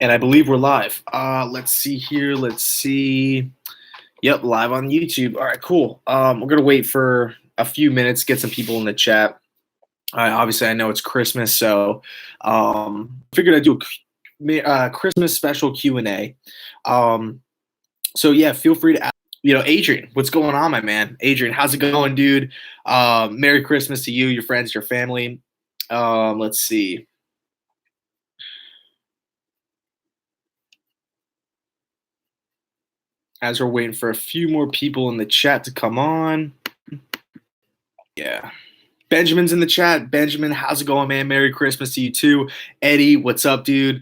And I believe we're live. Let's see here. Let's see. Yep, live on YouTube. All right, cool. We're gonna wait for a few minutes, get some people in the chat. Obviously, I know it's Christmas, so figured I'd do a Christmas special Q&A. So yeah, feel free to ask. Adrian, what's going on, my man? Adrian, how's it going, dude? Merry Christmas to you, your friends, your family. Let's see. As we're waiting for a few more people in the chat to come on. Yeah. Benjamin's in the chat. Benjamin, how's it going, man? Merry Christmas to you too. Eddie, what's up, dude?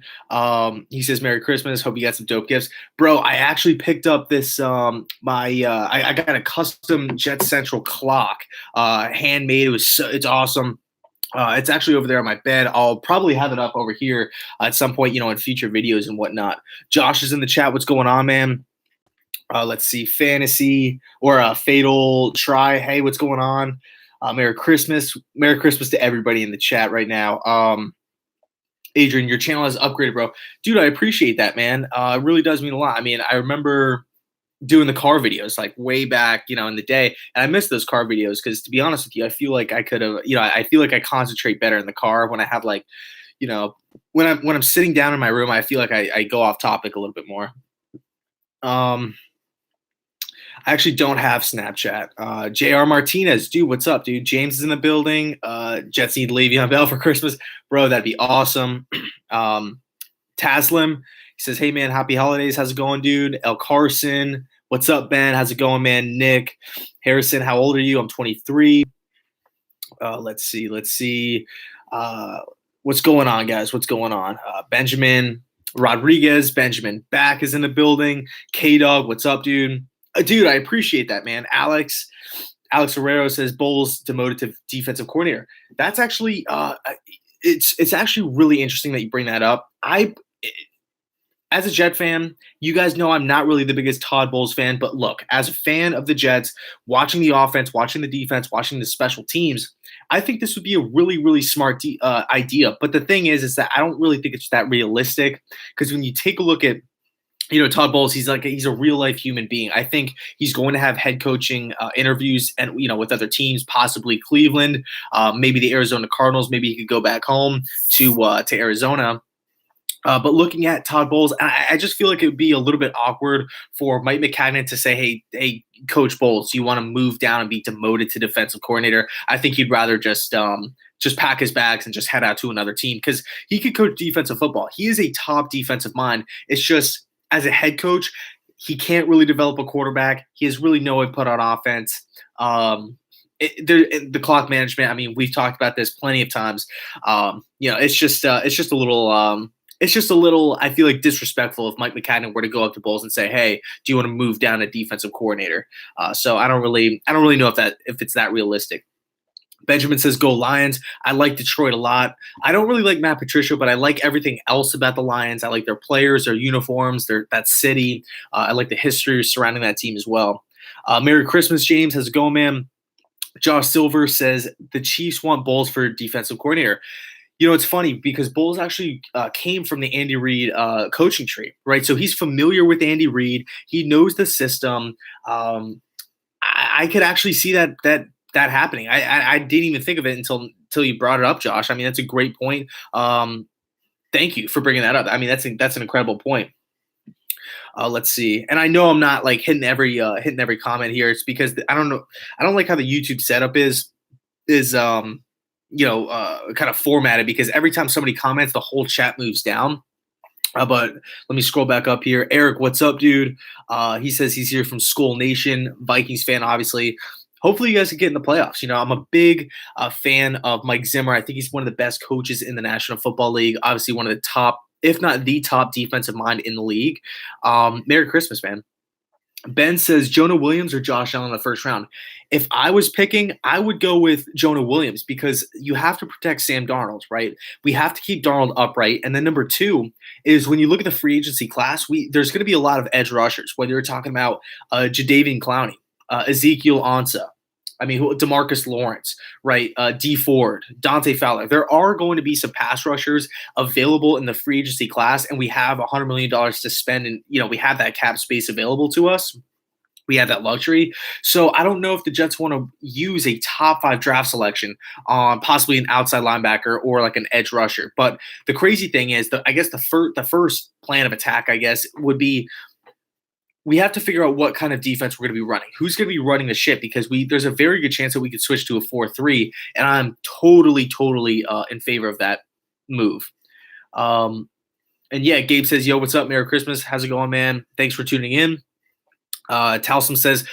He says Merry Christmas. Hope you got some dope gifts. Bro, I actually picked up this I got a custom Jet Central clock. Handmade. It's awesome. It's actually over there on my bed. I'll probably have it up over here at some point, in future videos and whatnot. Josh is in the chat. What's going on, man? Let's see, fantasy or fatal try. Hey, what's going on? Merry Christmas. Merry Christmas to everybody in the chat right now. Adrian, your channel has upgraded, bro. Dude, I appreciate that, man. It really does mean a lot. I mean, I remember doing the car videos like way back, in the day. And I miss those car videos because, to be honest with you, I feel like I could have, I feel like I concentrate better in the car when I have when I'm sitting down in my room, I feel like I go off topic a little bit more. I actually don't have Snapchat. JR Martinez, dude, what's up, dude? James is in the building. Jets need Le'Veon Bell for Christmas. Bro, that'd be awesome. Taslim, he says, hey, man, happy holidays. How's it going, dude? El Carson, what's up, Ben? How's it going, man? Nick, Harrison, how old are you? I'm 23. Let's see. What's going on, guys? What's going on? Benjamin Rodriguez, Benjamin Back is in the building. K-Dog, what's up, dude? Dude, I appreciate that, man. Alex Herrero says Bowles demoted to defensive coordinator. That's actually it's actually really interesting that you bring that up. As a Jet fan, you guys know I'm not really the biggest Todd Bowles fan, but look, as a fan of the Jets, watching the offense, watching the defense, watching the special teams, I think this would be a really, really smart idea. But the thing is that I don't really think it's that realistic because when you take a look at Todd Bowles, he's a real life human being. I think he's going to have head coaching interviews and with other teams, possibly Cleveland, maybe the Arizona Cardinals. Maybe he could go back home to Arizona. But looking at Todd Bowles, I just feel like it would be a little bit awkward for Mike Maccagnan to say, hey, Coach Bowles, you want to move down and be demoted to defensive coordinator? I think he'd rather just pack his bags and just head out to another team because he could coach defensive football. He is a top defensive mind. It's just, as a head coach, he can't really develop a quarterback. He has really no input on offense. The clock management, I mean, we've talked about this plenty of times. It's just a little, I feel like, disrespectful if Mike Maccagnan were to go up to Bowles and say, hey, do you want to move down to defensive coordinator? So I don't really know if it's that realistic. Benjamin says, go Lions. I like Detroit a lot. I don't really like Matt Patricia, but I like everything else about the Lions. I like their players, their uniforms, that city. I like the history surrounding that team as well. Merry Christmas, James. How's it going, man? Josh Silver says, the Chiefs want Bowles for defensive coordinator. It's funny because Bowles actually came from the Andy Reid coaching tree, right? So he's familiar with Andy Reid. He knows the system. I could actually see that happening. I didn't even think of it until you brought it up, Josh. I mean, that's a great point. Thank you for bringing that up. I mean, that's an incredible point. Let's see. And I know I'm not like hitting every comment here. It's because I don't know. I don't like how the YouTube setup is kind of formatted because every time somebody comments, the whole chat moves down. But let me scroll back up here. Eric, what's up, dude? He says he's here from Skull Nation, Vikings fan, obviously. Hopefully you guys can get in the playoffs. I'm a big fan of Mike Zimmer. I think he's one of the best coaches in the National Football League. Obviously one of the top, if not the top defensive mind in the league. Merry Christmas, man. Ben says Jonah Williams or Josh Allen in the first round. If I was picking, I would go with Jonah Williams because you have to protect Sam Darnold, right? We have to keep Darnold upright. And then number two is when you look at the free agency class, there's going to be a lot of edge rushers, whether you're talking about Jadeveon Clowney, Ezekiel Ansah, I mean, Demarcus Lawrence, right? D Ford, Dante Fowler. There are going to be some pass rushers available in the free agency class, and we have $100 million to spend, and we have that cap space available to us. We have that luxury. So I don't know if the Jets want to use a top 5 draft selection on possibly an outside linebacker or like an edge rusher. But the crazy thing is, I guess the first plan of attack, I guess, would be we have to figure out what kind of defense we're going to be running. Who's going to be running the ship? Because there's a very good chance that we could switch to a 4-3, and I'm totally in favor of that move. And yeah, Gabe says, "Yo, what's up? Merry Christmas. How's it going, man? Thanks for tuning in." Talsum says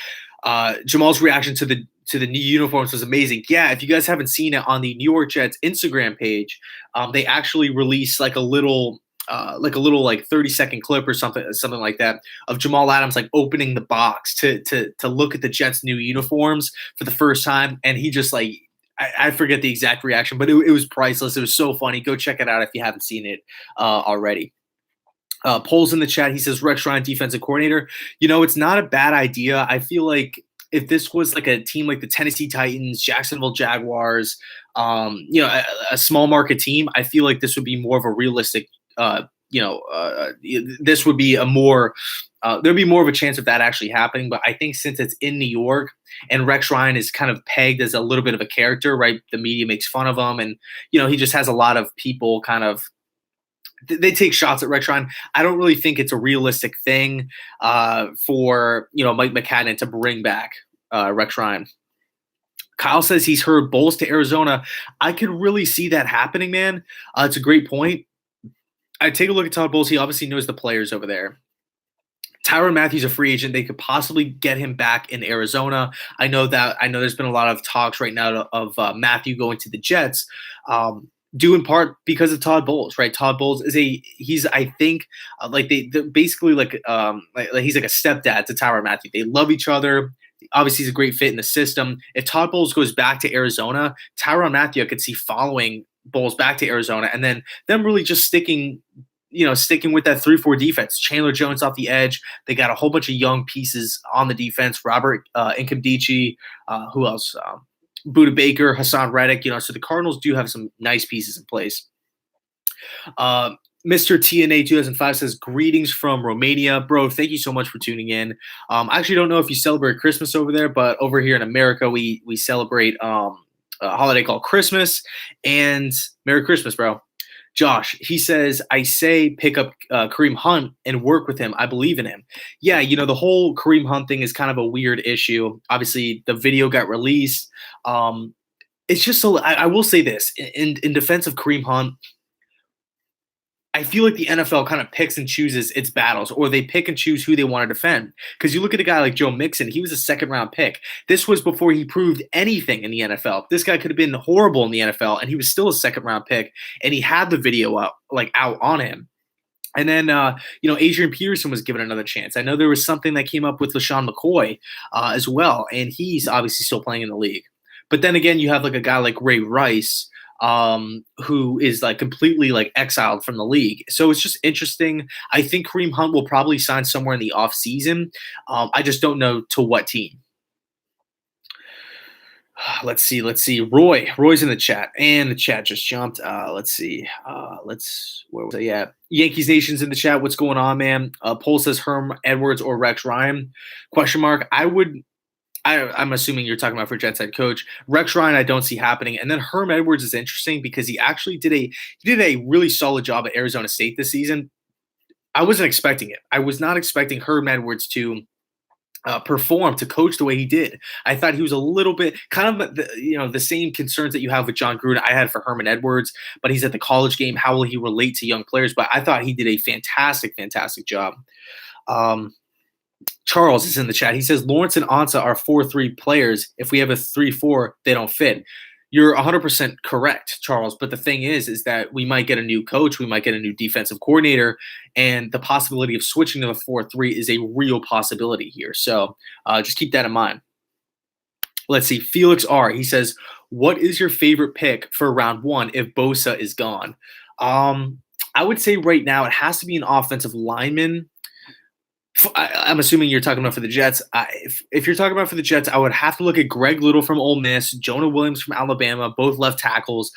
Jamal's reaction to the new uniforms was amazing. Yeah, if you guys haven't seen it on the New York Jets Instagram page, they actually released like a little 30-second clip or something like that of Jamal Adams like opening the box to look at the Jets' new uniforms for the first time, and he just like I forget the exact reaction, but it was priceless. It was so funny. Go check it out if you haven't seen it already. Polls in the chat. He says Rex Ryan, defensive coordinator. It's not a bad idea. I feel like if this was like a team like the Tennessee Titans, Jacksonville Jaguars, a small market team, I feel like this would be more of a realistic. This would be a more. There'd be more of a chance of that actually happening. But I think since it's in New York and Rex Ryan is kind of pegged as a little bit of a character, right? The media makes fun of him, and he just has a lot of people kind of. They take shots at Rex Ryan. I don't really think it's a realistic thing for Mike McCadden to bring back Rex Ryan. Kyle says he's heard Bowles to Arizona. I could really see that happening, man. It's a great point. I take a look at Todd Bowles. He obviously knows the players over there. Tyrann Mathieu's a free agent. They could possibly get him back in Arizona. I know there's been a lot of talks right now of Mathieu going to the Jets. Due in part because of Todd Bowles, right? Todd Bowles he's I think they're basically like he's like a stepdad to Tyrann Mathieu. They love each other. Obviously, he's a great fit in the system. If Todd Bowles goes back to Arizona, Tyrann Mathieu I could see following Bowles back to Arizona, and then them really just sticking with that 3-4 defense. Chandler Jones off the edge. They got a whole bunch of young pieces on the defense. Robert Nkemdiche. Who else? Buda Baker, Hassan Reddick, so the Cardinals do have some nice pieces in place. Mr. TNA 2005 says, greetings from Romania. Bro, thank you so much for tuning in. I actually don't know if you celebrate Christmas over there, but over here in America, we celebrate a holiday called Christmas. And Merry Christmas, bro. Josh, he says, I say pick up Kareem Hunt and work with him. I believe in him. Yeah, the whole Kareem Hunt thing is kind of a weird issue. Obviously, the video got released. It's just I will say this. In defense of Kareem Hunt, I feel like the NFL kind of picks and chooses its battles, or they pick and choose who they want to defend. Because you look at a guy like Joe Mixon, he was a second-round pick. This was before he proved anything in the NFL. This guy could have been horrible in the NFL, and he was still a second-round pick, and he had the video out on him. And then, Adrian Peterson was given another chance. I know there was something that came up with LaShawn McCoy as well, and he's obviously still playing in the league. But then again, you have like a guy like Ray Rice, who is like completely like exiled from the league. So it's just interesting. I think Kareem Hunt will probably sign somewhere in the off season. I just don't know to what team. Let's see. Roy's in the chat, and the chat just jumped. Let's see. Where was I? Yeah, Yankees Nation's in the chat. What's going on, man? Poll says Herm Edwards or Rex Ryan? Question mark. I'm assuming you're talking about for Jets head coach. Rex Ryan, I don't see happening. And then Herm Edwards is interesting because he actually did a really solid job at Arizona State this season. I wasn't expecting it. I was not expecting Herm Edwards to perform, to coach the way he did. I thought he was a little bit kind of the same concerns that you have with John Gruden I had for Herman Edwards, but he's at the college game. How will he relate to young players? But I thought he did a fantastic job. Charles is in the chat. He says Lawrence and Ansah are 4-3 players. If we have a 3-4, they don't fit. You're 100% correct, Charles. But the thing is that we might get a new coach. We might get a new defensive coordinator. And the possibility of switching to a 4-3 is a real possibility here. So just keep that in mind. Let's see. Felix R. He says, what is your favorite pick for round 1 if Bosa is gone? I would say right now it has to be an offensive lineman. I'm assuming you're talking about for the Jets. If you're talking about for the Jets, I would have to look at Greg Little from Ole Miss, Jonah Williams from Alabama, both left tackles.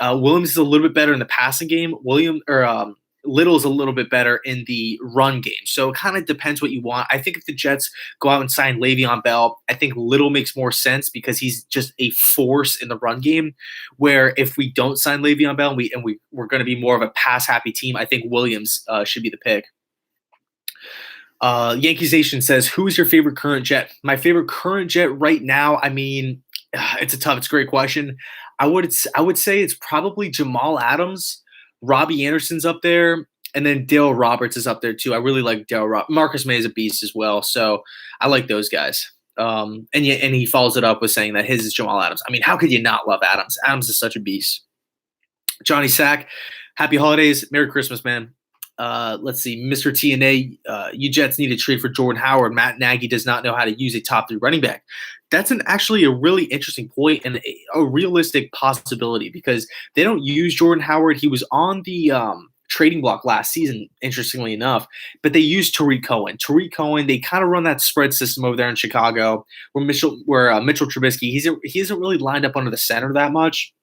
Williams is a little bit better in the passing game. Little is a little bit better in the run game. So it kind of depends what you want. I think if the Jets go out and sign Le'Veon Bell, I think Little makes more sense because he's just a force in the run game. Where if we don't sign Le'Veon Bell we're going to be more of a pass happy team, I think Williams should be the pick. Yankeesation says, who is your favorite current Jet? My favorite current Jet right now, I mean, it's a great question. I would say it's probably Jamal Adams. Robbie Anderson's up there, and then Dale Roberts is up there too. I really like Dale Roberts. Marcus May is a beast as well, so I like those guys. And he follows it up with saying that his is Jamal Adams. I mean, how could you not love Adams? Adams is such a beast. Johnny Sack, happy holidays, Merry Christmas, man. Let's see, Mr. TNA, you Jets need to trade for Jordan Howard. Matt Nagy does not know how to use a top 3 running back. That's actually a really interesting point and a realistic possibility because they don't use Jordan Howard. He was on the trading block last season, interestingly enough, but they use Tariq Cohen. Tariq Cohen, they kind of run that spread system over there in Chicago where Mitchell Trubisky, he isn't really lined up under the center that much.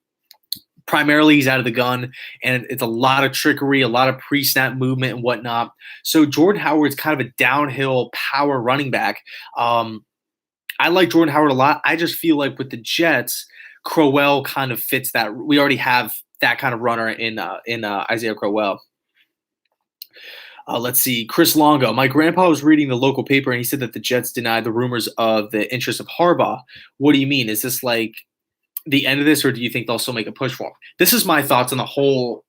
Primarily, he's out of the gun, and it's a lot of trickery, a lot of pre-snap movement and whatnot. So Jordan Howard's kind of a downhill power running back. I like Jordan Howard a lot. I just feel like with the Jets, Crowell kind of fits that. We already have that kind of runner in Isaiah Crowell. Let's see, Chris Longo. My grandpa was reading the local paper, and he said that the Jets denied the rumors of the interest of Harbaugh. What do you mean? Is this like the end of this, or do you think they'll still make a push for him? This is my thoughts on the whole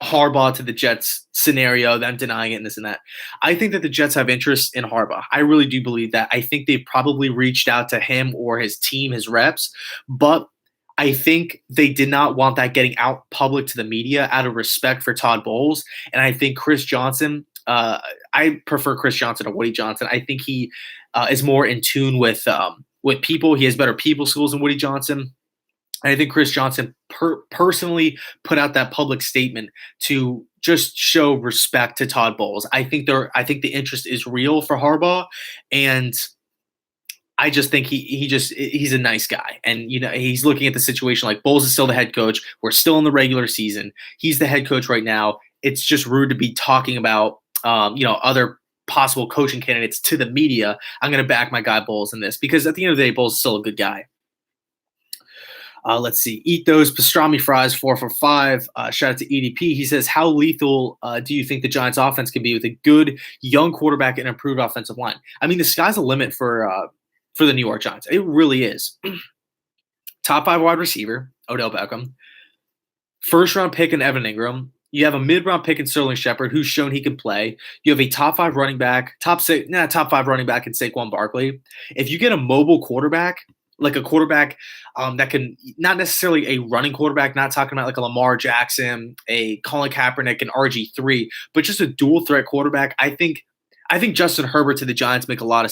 Harbaugh to the Jets scenario, them denying it and this and that. I think that the Jets have interest in Harbaugh. I really do believe that. I think they probably reached out to him or his team, his reps, but I think they did not want that getting out public to the media out of respect for Todd Bowles. And I think Chris Johnson, I prefer Chris Johnson to Woody Johnson. I think he is more in tune with people. He has better people skills than Woody Johnson. And I think Chris Johnson personally put out that public statement to just show respect to Todd Bowles. I think the interest is real for Harbaugh, and I just think he's a nice guy. And he's looking at the situation like Bowles is still the head coach. We're still in the regular season. He's the head coach right now. It's just rude to be talking about other possible coaching candidates to the media. I'm going to back my guy Bowles in this because at the end of the day, Bowles is still a good guy. Let's see. Eat those pastrami fries 4 for 5. Shout out to EDP. He says, how lethal do you think the Giants offense can be with a good young quarterback and improved offensive line? I mean, the sky's the limit for the New York Giants. It really is. Top 5 wide receiver, Odell Beckham. First round pick in Evan Ingram. You have a mid-round pick in Sterling Shepard, who's shown he can play. You have a top 5 running back, top 5 running back in Saquon Barkley. If you get a mobile quarterback, like a quarterback that can, not necessarily a running quarterback, not talking about like a Lamar Jackson, a Colin Kaepernick, an RG3, but just a dual threat quarterback. I think Justin Herbert to the Giants makes a lot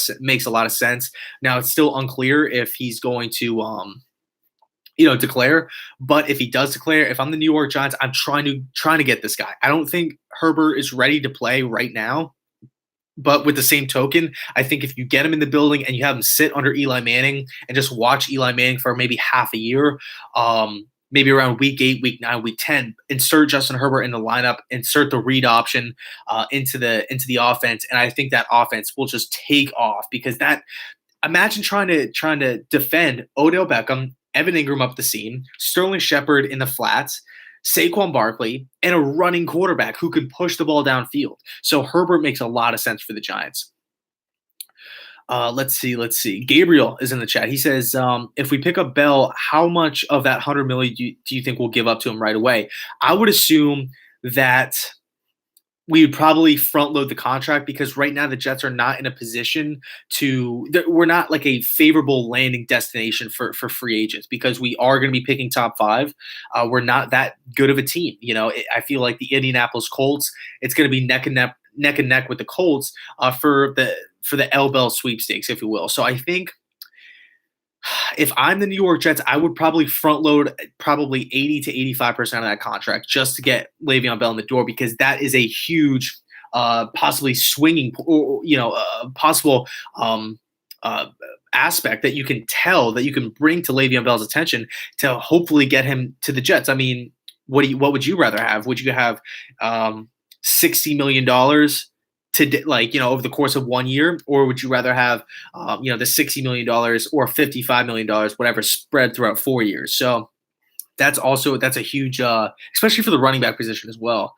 of sense. Now it's still unclear if he's going to declare, but if he does declare, if I'm the New York Giants, I'm trying to get this guy. I don't think Herbert is ready to play right now. But with the same token, I think if you get him in the building and you have him sit under Eli Manning and just watch Eli Manning for maybe half a year, maybe around week 8, week 9, week 10, insert Justin Herbert in the lineup, insert the read option into the offense, and I think that offense will just take off because imagine trying to defend Odell Beckham, Evan Ingram up the seam, Sterling Shepard in the flats, Saquon Barkley, and a running quarterback who could push the ball downfield. So Herbert makes a lot of sense for the Giants. Let's see. Gabriel is in the chat. He says, if we pick up Bell, how much of that $100 million do you think we'll give up to him right away? I would assume that we would probably front load the contract because right now the Jets are not in a position we're not like a favorable landing destination for free agents because we are going to be picking top 5. We're not that good of a team. I feel like the Indianapolis Colts, it's going to be neck and neck with the Colts for the L Bell sweepstakes, if you will. So I think if I'm the New York Jets, I would probably front load probably 80 to 85% of that contract just to get Le'Veon Bell in the door because that is a huge possibly swinging or possible um, uh, aspect that you can tell that you can bring to Le'Veon Bell's attention to hopefully get him to the Jets. I mean, what would you rather have? Would you have $60 million to over the course of 1 year, or would you rather have the $60 million or $55 million, whatever, spread throughout 4 years? So that's a huge, especially for the running back position as well.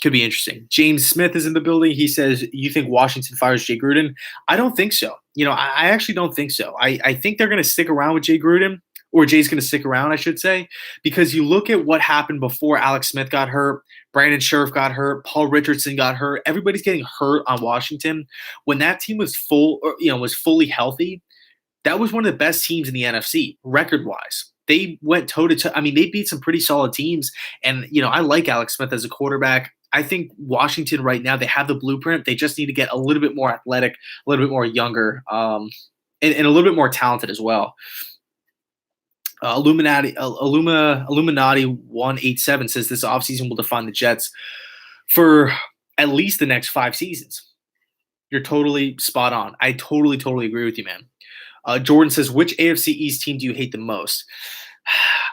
Could be interesting. James Smith is in the building. He says, "You think Washington fires Jay Gruden?" I don't think so. I actually don't think so. I think they're going to stick around with Jay Gruden, or Jay's going to stick around, I should say, because you look at what happened before Alex Smith got hurt, Brandon Scherf got hurt, Paul Richardson got hurt. Everybody's getting hurt on Washington. When that team was was fully healthy, that was one of the best teams in the NFC record-wise. They went toe-to-toe. I mean, they beat some pretty solid teams, and I like Alex Smith as a quarterback. I think Washington right now, they have the blueprint. They just need to get a little bit more athletic, a little bit more younger, and a little bit more talented as well. Illuminati 187 says this offseason will define the Jets for at least the next 5 seasons. You're totally spot on. I totally agree with you, man. Jordan says, which AFC East team do you hate the most?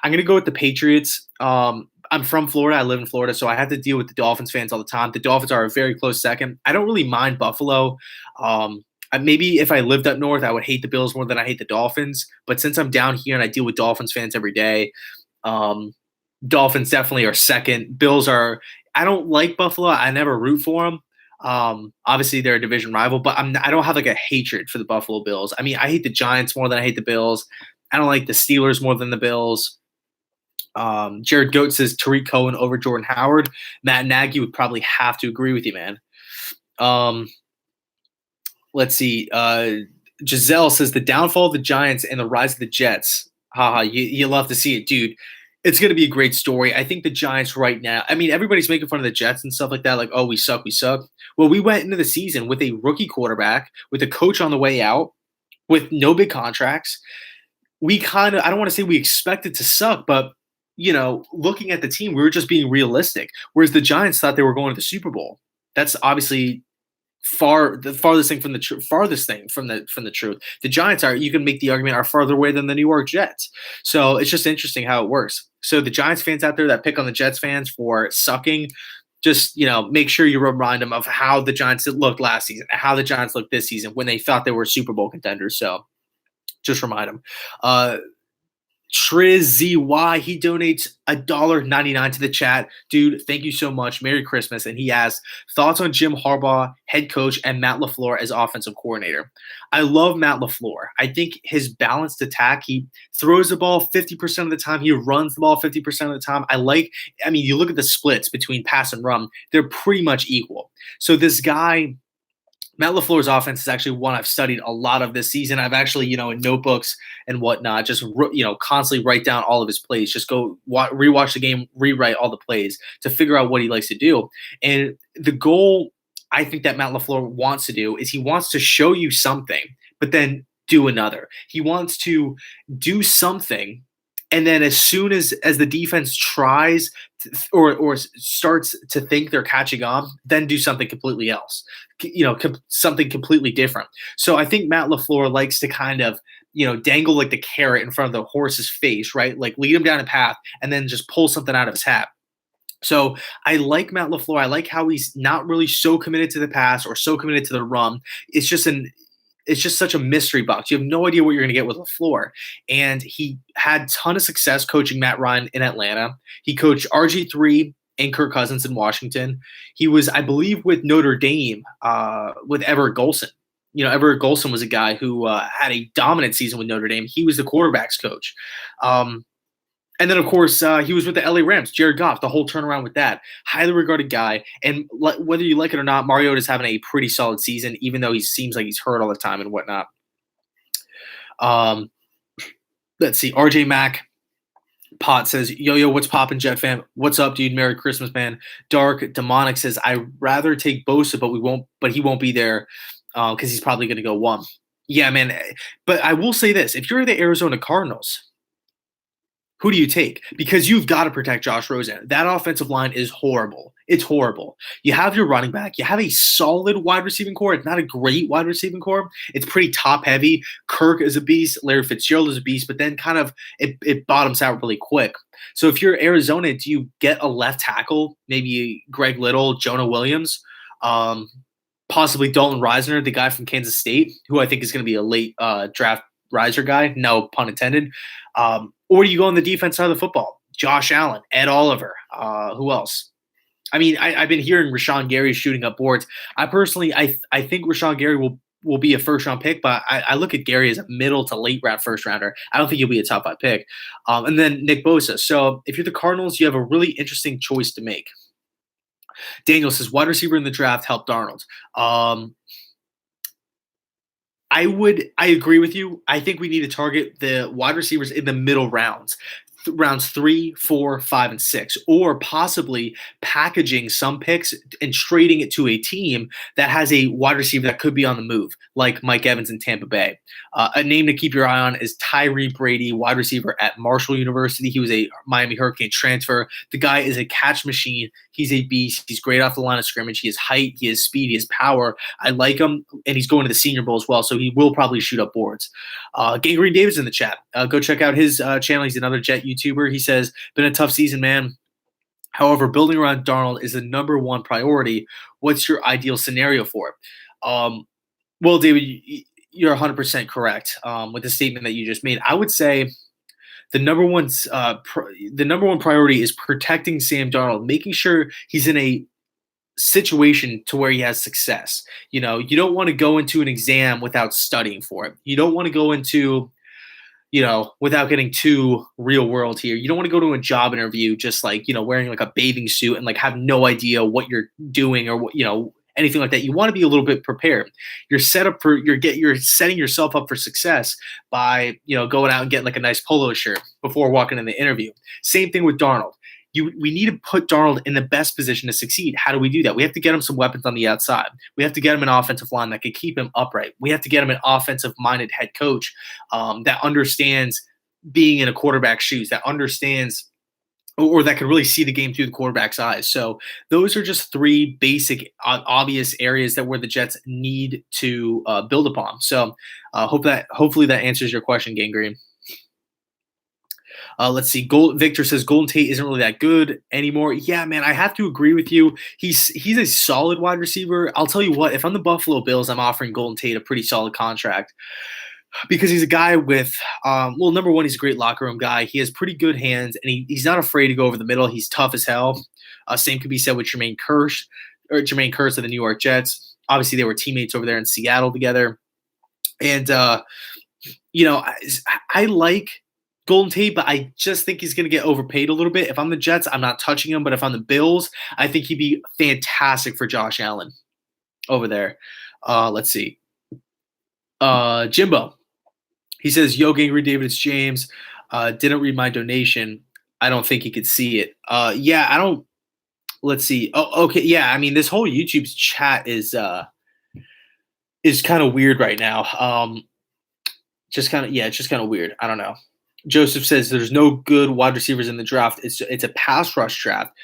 I'm going to go with the Patriots. I'm from Florida. I live in Florida, so I have to deal with the Dolphins fans all the time. The Dolphins are a very close second. I don't really mind Buffalo. Maybe if I lived up north, I would hate the Bills more than I hate the Dolphins. But since I'm down here and I deal with Dolphins fans every day, Dolphins definitely are second. Bills are – I don't like Buffalo. I never root for them. Obviously, they're a division rival, but I don't have like a hatred for the Buffalo Bills. I mean, I hate the Giants more than I hate the Bills. I don't like the Steelers more than the Bills. Jared Goat says Tariq Cohen over Jordan Howard. Matt Nagy would probably have to agree with you, man. Let's see. Giselle says the downfall of the Giants and the rise of the Jets. Haha, you love to see it, dude. It's going to be a great story. I think the Giants right now, I mean, everybody's making fun of the Jets and stuff like that. Like, oh, we suck. Well, we went into the season with a rookie quarterback, with a coach on the way out, with no big contracts. I don't want to say we expected to suck, but looking at the team, we were just being realistic. Whereas the Giants thought they were going to the Super Bowl. That's obviously the farthest thing from the truth. The Giants you can make the argument, are farther away than the New York Jets. So it's just interesting how it works. So the Giants fans out there that pick on the Jets fans for sucking, just make sure you remind them of how the Giants looked last season, how the Giants looked this season when they thought they were Super Bowl contenders. So just remind them. Triz ZY, he donates $1.99 to the chat. Dude, thank you so much. Merry Christmas. And he asks, thoughts on Jim Harbaugh, head coach, and Matt LaFleur as offensive coordinator. I love Matt LaFleur. I think his balanced attack, he throws the ball 50% of the time. He runs the ball 50% of the time. You look at the splits between pass and run, they're pretty much equal. So this guy, Matt LaFleur's offense is actually one I've studied a lot of this season. I've actually, in notebooks and whatnot, just, constantly write down all of his plays. Just go rewatch the game, rewrite all the plays to figure out what he likes to do. And the goal I think that Matt LaFleur wants to do is he wants to show you something, but then do another. He wants to do something, and then as soon as the defense tries or starts to think they're catching on, then do something completely else, something completely different. So I think Matt LaFleur likes to kind of, dangle like the carrot in front of the horse's face, right? Like lead him down a path and then just pull something out of his hat. So I like Matt LaFleur. I like how he's not really so committed to the pass or so committed to the run. It's just such a mystery box. You have no idea what you're going to get with LaFleur. And he had a ton of success coaching Matt Ryan in Atlanta. He coached RG3 and Kirk Cousins in Washington. He was, I believe, with Notre Dame with Everett Golson. Everett Golson was a guy who had a dominant season with Notre Dame. He was the quarterback's coach. And then, of course, he was with the LA Rams, Jared Goff, the whole turnaround with that. Highly regarded guy. And whether you like it or not, Mariota's having a pretty solid season, even though he seems like he's hurt all the time and whatnot. Let's see. RJ Mack Pot says, yo, what's poppin', Jet fan? What's up, dude? Merry Christmas, man. Dark Demonic says, I'd rather take Bosa, but he won't be there because he's probably going to go 1. Yeah, man. But I will say this. If you're the Arizona Cardinals, who do you take? Because you've got to protect Josh Rosen. That offensive line is horrible. It's horrible. You have your running back. You have a solid wide receiving core. It's not a great wide receiving core. It's pretty top heavy. Kirk is a beast. Larry Fitzgerald is a beast, but then kind of it bottoms out really quick. So if you're Arizona, do you get a left tackle? Maybe Greg Little, Jonah Williams, um, possibly Dalton Reisner, the guy from Kansas State, who I think is going to be a late draft riser guy. No pun intended. Or do you go on the defense side of the football? Josh Allen, Ed Oliver. Who else? I mean, I've been hearing Rashawn Gary shooting up boards. I personally, I think Rashawn Gary will be a first round pick, but I look at Gary as a middle to late round first rounder. I don't think he'll be a top 5 pick. And then Nick Bosa. So if you're the Cardinals, you have a really interesting choice to make. Daniel says wide receiver in the draft helped Darnold. I agree with you. I think we need to target the wide receivers in the middle rounds. Rounds 3, 4, 5, and 6, or possibly packaging some picks and trading it to a team that has a wide receiver that could be on the move, like Mike Evans in Tampa Bay. A name to keep your eye on is Tyree Brady, wide receiver at Marshall University. He was a Miami Hurricane transfer. The guy is a catch machine. He's a beast. He's great off the line of scrimmage. He has height. He has speed. He has power. I like him, and he's going to the Senior Bowl as well, so he will probably shoot up boards. Gangrene David's in the chat. Go check out his channel. He's another Jet YouTuber. He says, been a tough season, man. However, building around Darnold is the number one priority. What's your ideal scenario for it? Well, David, you're 100% correct with the statement that you just made. I would say the number one priority is protecting Sam Darnold, making sure he's in a situation to where he has success. You know, you don't want to go into an exam without studying for it. You don't want to go into, without getting too real world here. You don't want to go to a job interview just like, wearing like a bathing suit and like have no idea what you're doing or what, anything like that. You want to be a little bit prepared. You're setting yourself up for success by, going out and getting like a nice polo shirt before walking in the interview. Same thing with Darnold. We need to put Darnold in the best position to succeed. How do we do that? We have to get him some weapons on the outside. We have to get him an offensive line that can keep him upright. We have to get him an offensive-minded head coach that understands being in a quarterback's shoes, that understands or that can really see the game through the quarterback's eyes. So those are just 3 basic, obvious areas where the Jets need to build upon. So hopefully that answers your question, Gangrene. Let's see. Victor says Golden Tate isn't really that good anymore. Yeah, man, I have to agree with you. He's a solid wide receiver. I'll tell you what, if I'm the Buffalo Bills, I'm offering Golden Tate a pretty solid contract because he's a guy with, number one, he's a great locker room guy. He has pretty good hands, and he's not afraid to go over the middle. He's tough as hell. Same could be said with Jermaine Kearse of the New York Jets. Obviously, they were teammates over there in Seattle together. And, I like Golden Tate, but I just think he's going to get overpaid a little bit. If I'm the Jets, I'm not touching him. But if I'm the Bills, I think he'd be fantastic for Josh Allen over there. Let's see. Jimbo. He says, yo, Gangrene David, it's James. Didn't read my donation. I don't think he could see it. Yeah, I don't. Let's see. Oh, okay. Yeah, I mean, this whole YouTube chat is kind of weird right now. It's just kind of weird. I don't know. Joseph says there's no good wide receivers in the draft. It's a pass rush draft.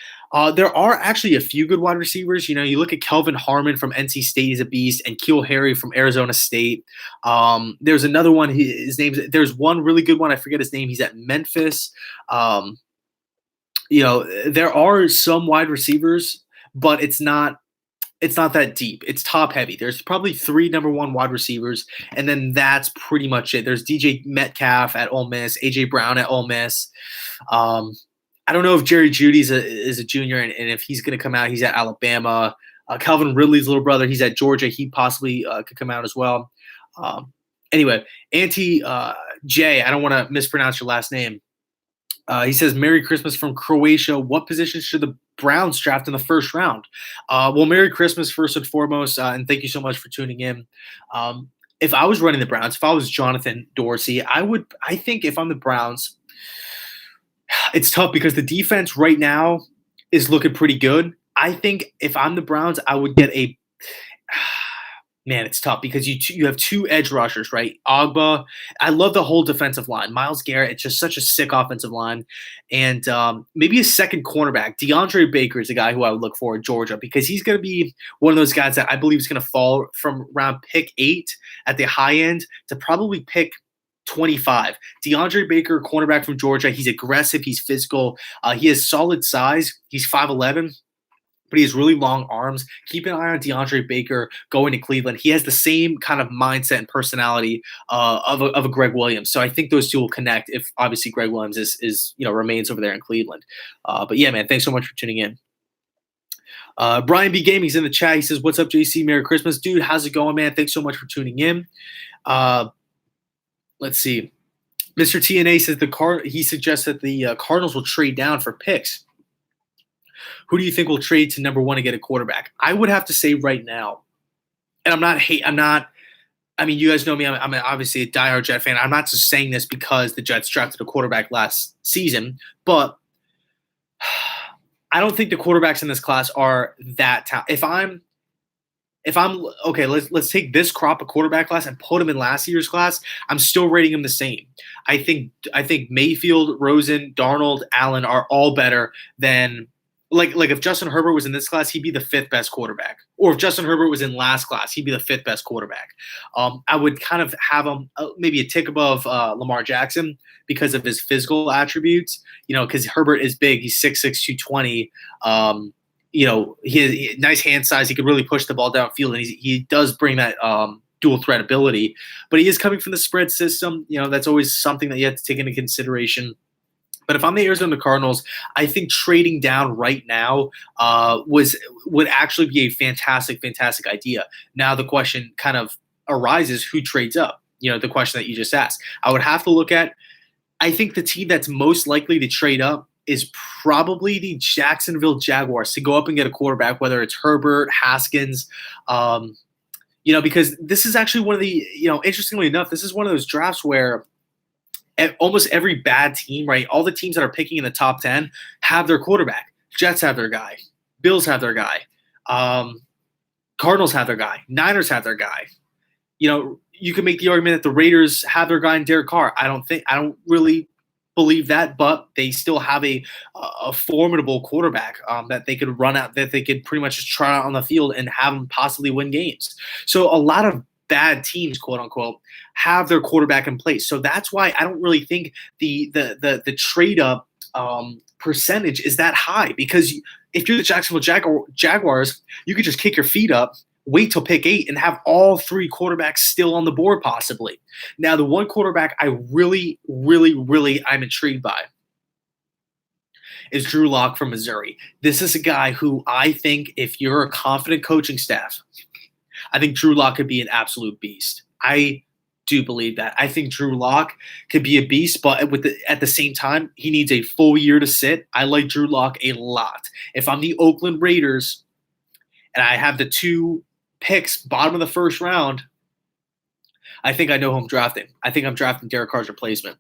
There are actually a few good wide receivers. You look at Kelvin Harmon from NC State, he's a beast, and Keel Harry from Arizona State. There's another one. There's one really good one. I forget his name. He's at Memphis. There are some wide receivers, but it's not that deep. It's top heavy. There's probably 3 number 1 wide receivers, and then that's pretty much it. There's DJ Metcalf at Ole Miss, AJ Brown at Ole Miss. I don't know if Jerry Jeudy is a junior, and if he's going to come out. He's at Alabama. Calvin Ridley's little brother, he's at Georgia. He possibly could come out as well. Anyway, Auntie Jay, I don't want to mispronounce your last name. He says, Merry Christmas from Croatia. What position should the Browns draft in the first round? Well, Merry Christmas first and foremost, and thank you so much for tuning in. If I was running the Browns, if I was Jonathan Dorsey, I think if I'm the Browns, it's tough because the defense right now is looking pretty good. I think if I'm the Browns, I would get Man, it's tough because you have two edge rushers, right? Ogba, I love the whole defensive line. Miles Garrett, it's just such a sick offensive line, and maybe a second cornerback. DeAndre Baker is the guy who I would look for at Georgia because he's going to be one of those guys that I believe is going to fall from around pick 8 at the high end to probably pick 25. DeAndre Baker, cornerback from Georgia. He's aggressive. He's physical. He has solid size. He's 5'11", but he has really long arms. Keep an eye on DeAndre Baker going to Cleveland. He has the same kind of mindset and personality of a Greg Williams. So I think those two will connect if obviously Greg Williams is remains over there in Cleveland. But yeah, man, thanks so much for tuning in. Brian B. Gaming's in the chat. He says, "What's up, JC? Merry Christmas, dude. How's it going, man? Thanks so much for tuning in." Let's see. Mr. TNA says he suggests that the Cardinals will trade down for picks. Who do you think will trade to number 1 to get a quarterback? I would have to say right now, and I mean, you guys know me. I'm obviously a diehard Jet fan. I'm not just saying this because the Jets drafted a quarterback last season, but I don't think the quarterbacks in this class are that talented. If I'm okay, let's take this crop of quarterback class and put them in last year's class. I'm still rating them the same. I think Mayfield, Rosen, Darnold, Allen are all better than. Like if Justin Herbert was in this class, he'd be the 5th best quarterback. Or if Justin Herbert was in last class, he'd be the 5th best quarterback. I would kind of have him maybe a tick above Lamar Jackson because of his physical attributes. Because Herbert is big. He's 6'6", 220. He has nice hand size. He could really push the ball downfield, and he does bring that dual threat ability. But he is coming from the spread system. That's always something that you have to take into consideration. But if I'm the Arizona Cardinals, I think trading down right now would actually be a fantastic, fantastic idea. Now the question kind of arises, who trades up? The question that you just asked. I would have to look at, I think the team that's most likely to trade up is probably the Jacksonville Jaguars to go up and get a quarterback, whether it's Herbert, Haskins, because this is actually one of the, interestingly enough, this is one of those drafts where almost every bad team, right? All the teams that are picking in the top 10 have their quarterback. Jets have their guy. Bills have their guy. Cardinals have their guy. Niners have their guy. You can make the argument that the Raiders have their guy in Derek Carr. I don't really believe that, but they still have a formidable quarterback that they could run out, that they could pretty much just try out on the field and have them possibly win games. So a lot of bad teams, quote unquote, have their quarterback in place. So that's why I don't really think the trade up percentage is that high, because if you're the Jacksonville Jaguars, you could just kick your feet up, wait till pick 8, and have all 3 quarterbacks still on the board possibly. Now, the one quarterback I really, really, really I'm intrigued by is Drew Lock from Missouri. This is a guy who I think, if you're a confident coaching staff, I think Drew Lock could be an absolute beast. I do believe that. I think Drew Lock could be a beast, but at the same time, he needs a full year to sit. I like Drew Lock a lot. If I'm the Oakland Raiders and I have the 2 picks, bottom of the first round, I think I know who I'm drafting. I think I'm drafting Derek Carr's replacement.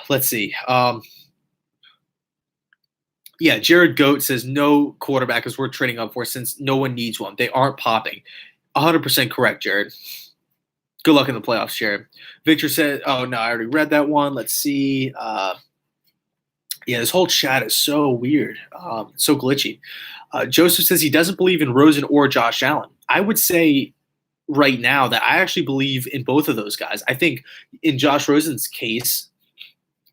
Let's see. Yeah, Jared Goat says no quarterback is worth trading up for since no one needs one. They aren't popping. 100% correct, Jared. Good luck in the playoffs, Jared. Victor said, oh, no, I already read that one. Let's see. Yeah, this whole chat is so weird, so glitchy. Joseph says he doesn't believe in Rosen or Josh Allen. I would say right now that I actually believe in both of those guys. I think in Josh Rosen's case,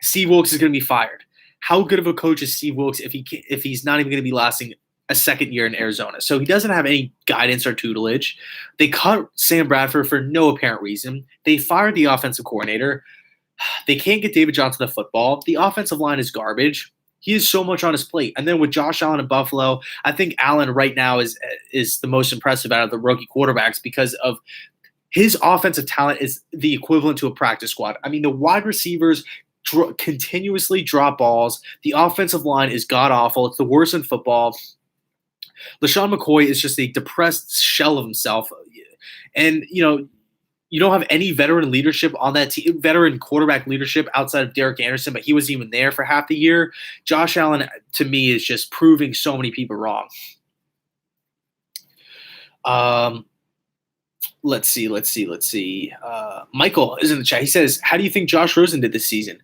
Steve Wilkes is going to be fired. How good of a coach is Steve Wilkes if he's not even going to be lasting a second year in Arizona? So he doesn't have any guidance or tutelage. They cut Sam Bradford for no apparent reason. They fired the offensive coordinator. They can't get David Johnson the football. The offensive line is garbage. He has so much on his plate. And then with Josh Allen in Buffalo, I think Allen right now is the most impressive out of the rookie quarterbacks because of his offensive talent is the equivalent to a practice squad. I mean, the wide receivers continuously drop balls. The offensive line is god-awful. It's the worst in football. LaShawn McCoy is just a depressed shell of himself. And, you don't have any veteran leadership on that team, veteran quarterback leadership outside of Derek Anderson, but he wasn't even there for half the year. Josh Allen, to me, is just proving so many people wrong. Um, let's see. Michael is in the chat. He says, "How do you think Josh Rosen did this season?"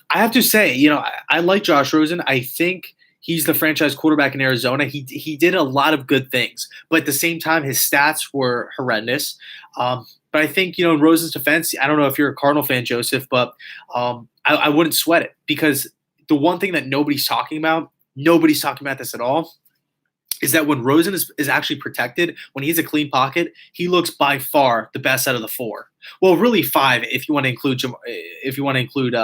I have to say, I like Josh Rosen. I think he's the franchise quarterback in Arizona. He did a lot of good things, but at the same time, his stats were horrendous. But I think, in Rosen's defense, I don't know if you're a Cardinal fan, Joseph, but I wouldn't sweat it, because the one thing that nobody's talking about this at all, is that when Rosen is actually protected, when he's a clean pocket, he looks by far the best out of the four. Well, really five if you want to include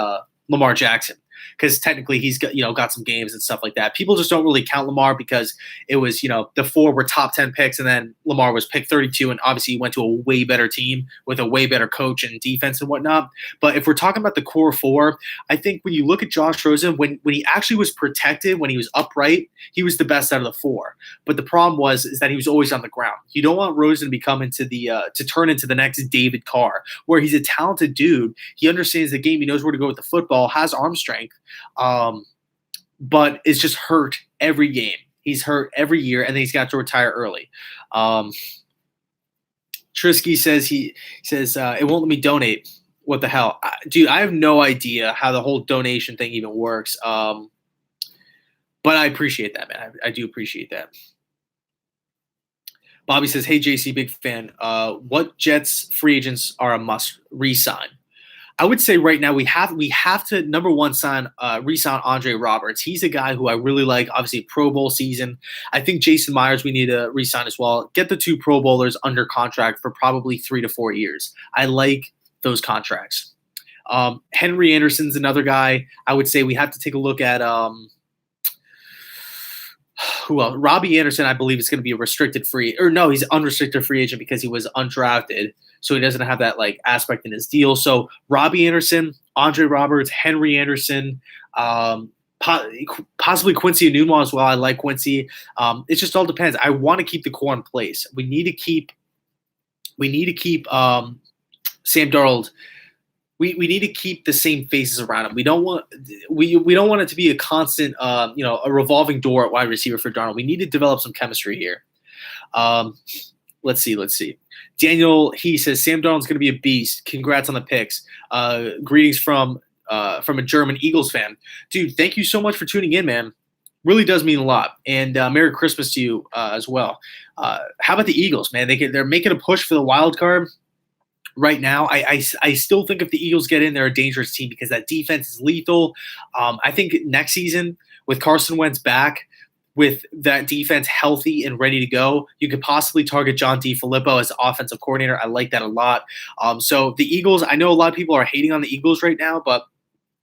Lamar Jackson, because technically he's got some games and stuff like that. People just don't really count Lamar because it was the four were top 10 picks, and then Lamar was picked 32, and obviously he went to a way better team with a way better coach and defense and whatnot. But if we're talking about the core four, I think when you look at Josh Rosen, when he actually was protected, when he was upright, he was the best out of the four. But the problem is that he was always on the ground. You don't want Rosen to become to turn into the next David Carr, where he's a talented dude. He understands the game. He knows where to go with the football, has arm strength, but is just hurt every game. He's hurt every year, and then he's got to retire early. Trisky says it won't let me donate. What the hell? Dude, I have no idea how the whole donation thing even works. But I appreciate that, man. I do appreciate that. Bobby says, "Hey, JC, big fan. What Jets free agents are a must re-sign?" I would say right now we have to, number one, re-sign Andre Roberts. He's a guy who I really like. Obviously, Pro Bowl season. I think Jason Myers we need to re-sign as well. Get the two Pro Bowlers under contract for probably 3 to 4 years. I like those contracts. Henry Anderson's another guy. I would say we have to take a look at who else? Robbie Anderson, I believe, is going to be a he's unrestricted free agent because he was undrafted, so he doesn't have that aspect in his deal. So Robbie Anderson, Andre Roberts, Henry Anderson, possibly Quincy Enunwa as well. I like Quincy. It just all depends. I want to keep the core in place. We need to keep Sam Darnold. We need to keep the same faces around him. We don't want it to be a constant, a revolving door at wide receiver for Darnold. We need to develop some chemistry here. Let's see. Daniel, he says Sam Darnold's going to be a beast. Congrats on the picks. Greetings from a German Eagles fan, dude. Thank you so much for tuning in, man. Really does mean a lot. And Merry Christmas to you as well. How about the Eagles, man? They're making a push for the wild card. Right now, I still think if the Eagles get in, they're a dangerous team because that defense is lethal. I think next season, with Carson Wentz back, with that defense healthy and ready to go, you could possibly target John DeFilippo as offensive coordinator. I like that a lot. So the Eagles, I know a lot of people are hating on the Eagles right now, but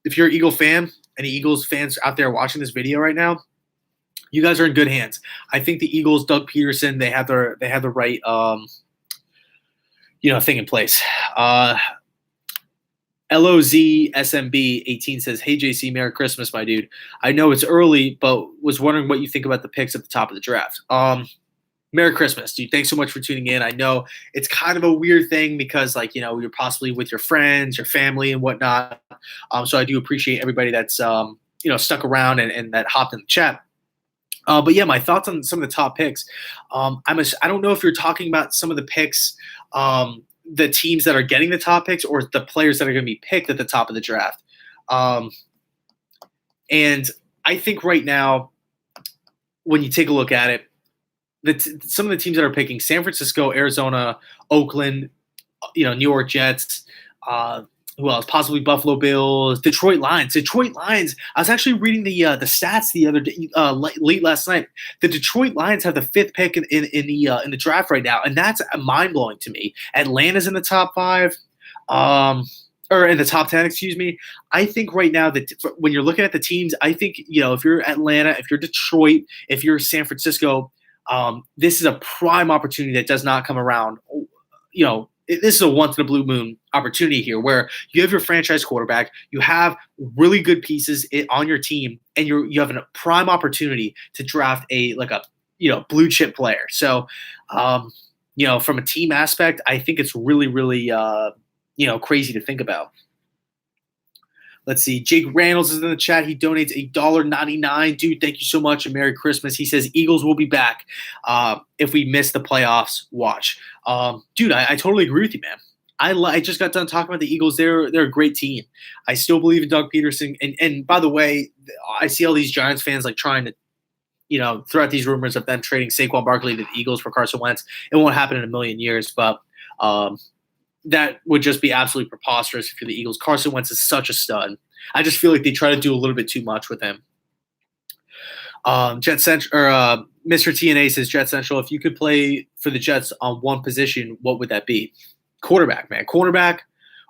if you're an Eagle fan, any Eagles fans out there watching this video right now, you guys are in good hands. I think the Eagles, Doug Peterson, they have the right thing in place. LOZSMB18 says, "Hey JC, Merry Christmas, my dude. I know it's early, but was wondering what you think about the picks at the top of the draft." Merry Christmas, dude. Thanks so much for tuning in. I know it's kind of a weird thing because, you're possibly with your friends, your family, and whatnot. So I do appreciate everybody that's stuck around and that hopped in the chat. But yeah, my thoughts on some of the top picks. I don't know if you're talking about some of the picks, the teams that are getting the top picks, or the players that are going to be picked at the top of the draft. And I think right now, when you take a look at it, some of the teams that are picking: San Francisco, Arizona, Oakland, New York Jets. Who else? Possibly Buffalo Bills, Detroit Lions. I was actually reading the stats the other day, late last night. The Detroit Lions have the 5th pick in the draft right now, and that's mind blowing to me. Atlanta's in the top 5, or in the top 10, excuse me. I think right now that when you're looking at the teams, I think if you're Atlanta, if you're Detroit, if you're San Francisco, this is a prime opportunity that does not come around. This is a once in a blue moon opportunity here where you have your franchise quarterback, you have really good pieces on your team, and you have a prime opportunity to draft a blue chip player. So, from a team aspect, I think it's really, really, crazy to think about. Let's see. Jake Randalls is in the chat. He donates $1.99. Dude, thank you so much and Merry Christmas. He says Eagles will be back if we miss the playoffs. Watch. Dude, I totally agree with you, man. I just got done talking about the Eagles. They're a great team. I still believe in Doug Peterson. And by the way, I see all these Giants fans like trying to, throughout these rumors of them trading Saquon Barkley to the Eagles for Carson Wentz. It won't happen in a million years, but that would just be absolutely preposterous if you're the Eagles. Carson Wentz is such a stud. I just feel like they try to do a little bit too much with him. Jet Central, or Mr. TNA says Jet Central. If you could play for the Jets on one position, what would that be? Quarterback, man. Cornerback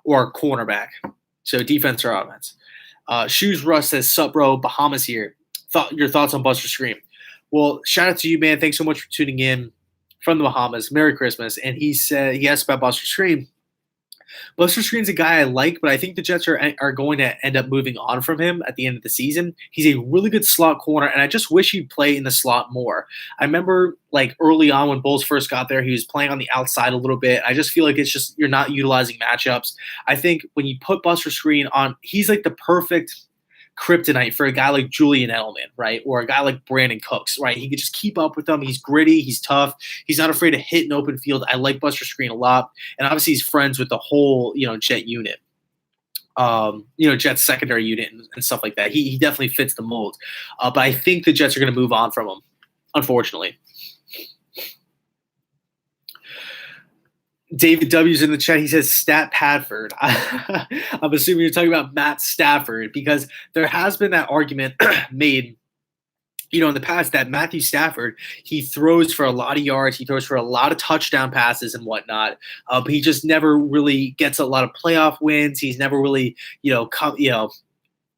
or cornerback. So defense or offense. Shoes Russ says, sup, bro. Bahamas here. Your thoughts on Buster Scream? Well, shout out to you, man. Thanks so much for tuning in from the Bahamas. Merry Christmas. And he asked about Buster Scream. Buster Screen's a guy I like, but I think the Jets are going to end up moving on from him at the end of the season. He's a really good slot corner, and I just wish he'd play in the slot more. I remember like early on when Bulls first got there, he was playing on the outside a little bit. I just feel like it's just you're not utilizing matchups. I think when you put Buster Screen on, he's like the perfect kryptonite for a guy like Julian Edelman, right? Or a guy like Brandon Cooks, right? He could just keep up with them. He's gritty. He's tough. He's not afraid to hit an open field. I like Buster Screen a lot. And obviously he's friends with the whole, Jet unit, Jet's secondary unit and stuff like that. He definitely fits the mold. But I think the Jets are going to move on from him, unfortunately. David W's in the chat. He says Stat Padford. I'm assuming you're talking about Matt Stafford because there has been that argument made, in the past that Matthew Stafford, he throws for a lot of yards. He throws for a lot of touchdown passes and whatnot. But he just never really gets a lot of playoff wins. He's never really,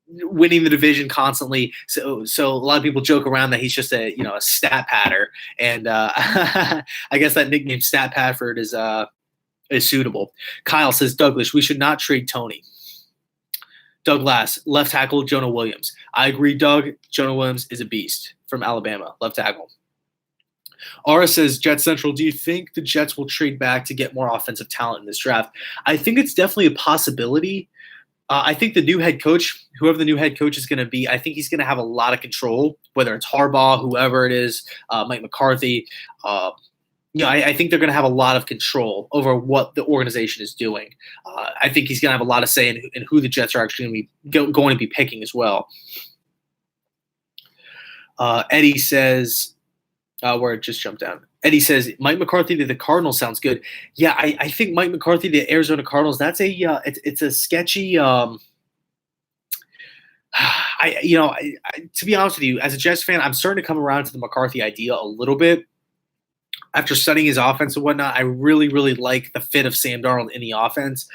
winning the division constantly. So a lot of people joke around that he's just a stat patter. And I guess that nickname Stat Padford is suitable. Kyle says, Douglas, we should not trade Tony. Doug Lass, left tackle, Jonah Williams. I agree, Doug. Jonah Williams is a beast from Alabama, left tackle. Ara says, Jet Central, do you think the Jets will trade back to get more offensive talent in this draft? I think it's definitely a possibility. I think the new head coach, whoever the new head coach is going to be, I think he's going to have a lot of control, whether it's Harbaugh, whoever it is, Mike McCarthy. I think they're going to have a lot of control over what the organization is doing. I think he's going to have a lot of say in who the Jets are actually going to be picking as well. Eddie says, where it just jumped down. Eddie says, Mike McCarthy to the Cardinals sounds good. Yeah, I think Mike McCarthy to the Arizona Cardinals, that's it's a sketchy to be honest with you, as a Jets fan, I'm starting to come around to the McCarthy idea a little bit. After studying his offense and whatnot, I really, really like the fit of Sam Darnold in the offense.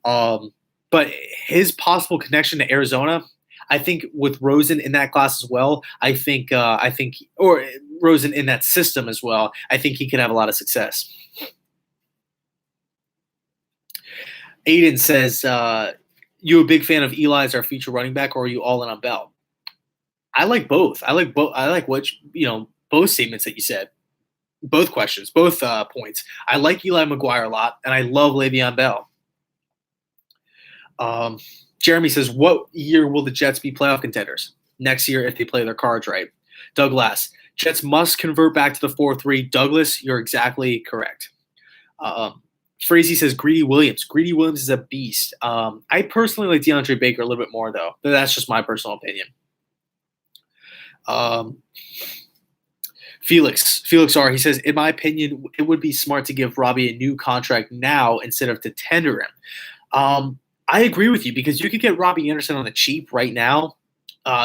But his possible connection to Arizona, I think with Rosen in that class as well, or Rosen in that system as well, I think he could have a lot of success. Aiden says, you a big fan of Eli as our future running back, or are you all in on Bell? I like both. I like both statements that you said. Both questions, both points. I like Eli McGuire a lot, and I love Le'Veon Bell. Jeremy says, what year will the Jets be playoff contenders? Next year if they play their cards right. Doug Lass, Jets must convert back to the 4-3. Douglas, you're exactly correct. Frazee says, Greedy Williams. Greedy Williams is a beast. I personally like DeAndre Baker a little bit more, though. But that's just my personal opinion. Felix R. He says, in my opinion, it would be smart to give Robbie a new contract now instead of to tender him. I agree with you because you could get Robbie Anderson on the cheap right now.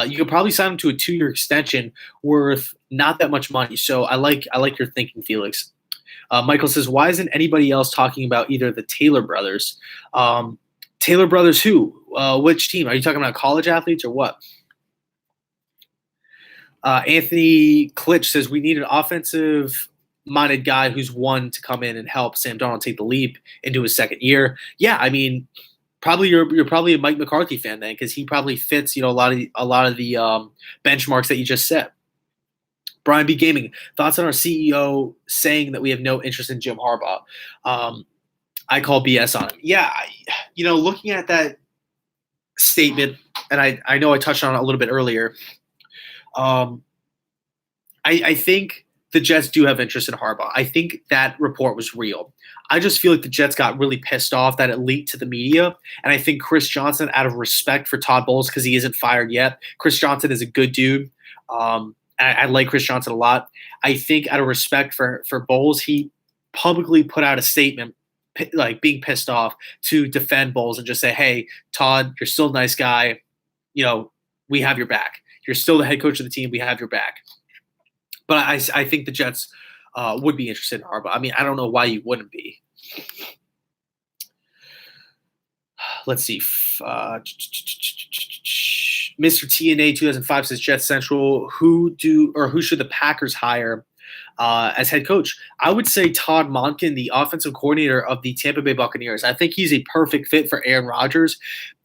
You could probably sign him to a 2-year extension worth not that much money. So I like your thinking, Felix. Michael says, why isn't anybody else talking about either the Taylor brothers? Taylor brothers who? Which team? Are you talking about college athletes or what? Anthony Klitsch says we need an offensive-minded guy who's one to come in and help Sam Darnold take the leap into his second year. Yeah, I mean, probably you're probably a Mike McCarthy fan then because he probably fits a lot of the benchmarks that you just set. Brian B. Gaming, thoughts on our CEO saying that we have no interest in Jim Harbaugh? I call BS on him. Yeah, looking at that statement, and I know I touched on it a little bit earlier. Um, I think the Jets do have interest in Harbaugh. I think that report was real. I just feel like the Jets got really pissed off that it leaked to the media. And I think Chris Johnson, out of respect for Todd Bowles, because he isn't fired yet, Chris Johnson is a good dude. I like Chris Johnson a lot. I think out of respect for Bowles, he publicly put out a statement like being pissed off to defend Bowles and just say, hey, Todd, you're still a nice guy. We have your back. You're still the head coach of the team. We have your back. But I think the Jets would be interested in Harbaugh. I mean, I don't know why you wouldn't be. Let's see. Mr. TNA 2005 says Jets Central. Who should the Packers hire as head coach? I would say Todd Monken, the offensive coordinator of the Tampa Bay Buccaneers. I think he's a perfect fit for Aaron Rodgers.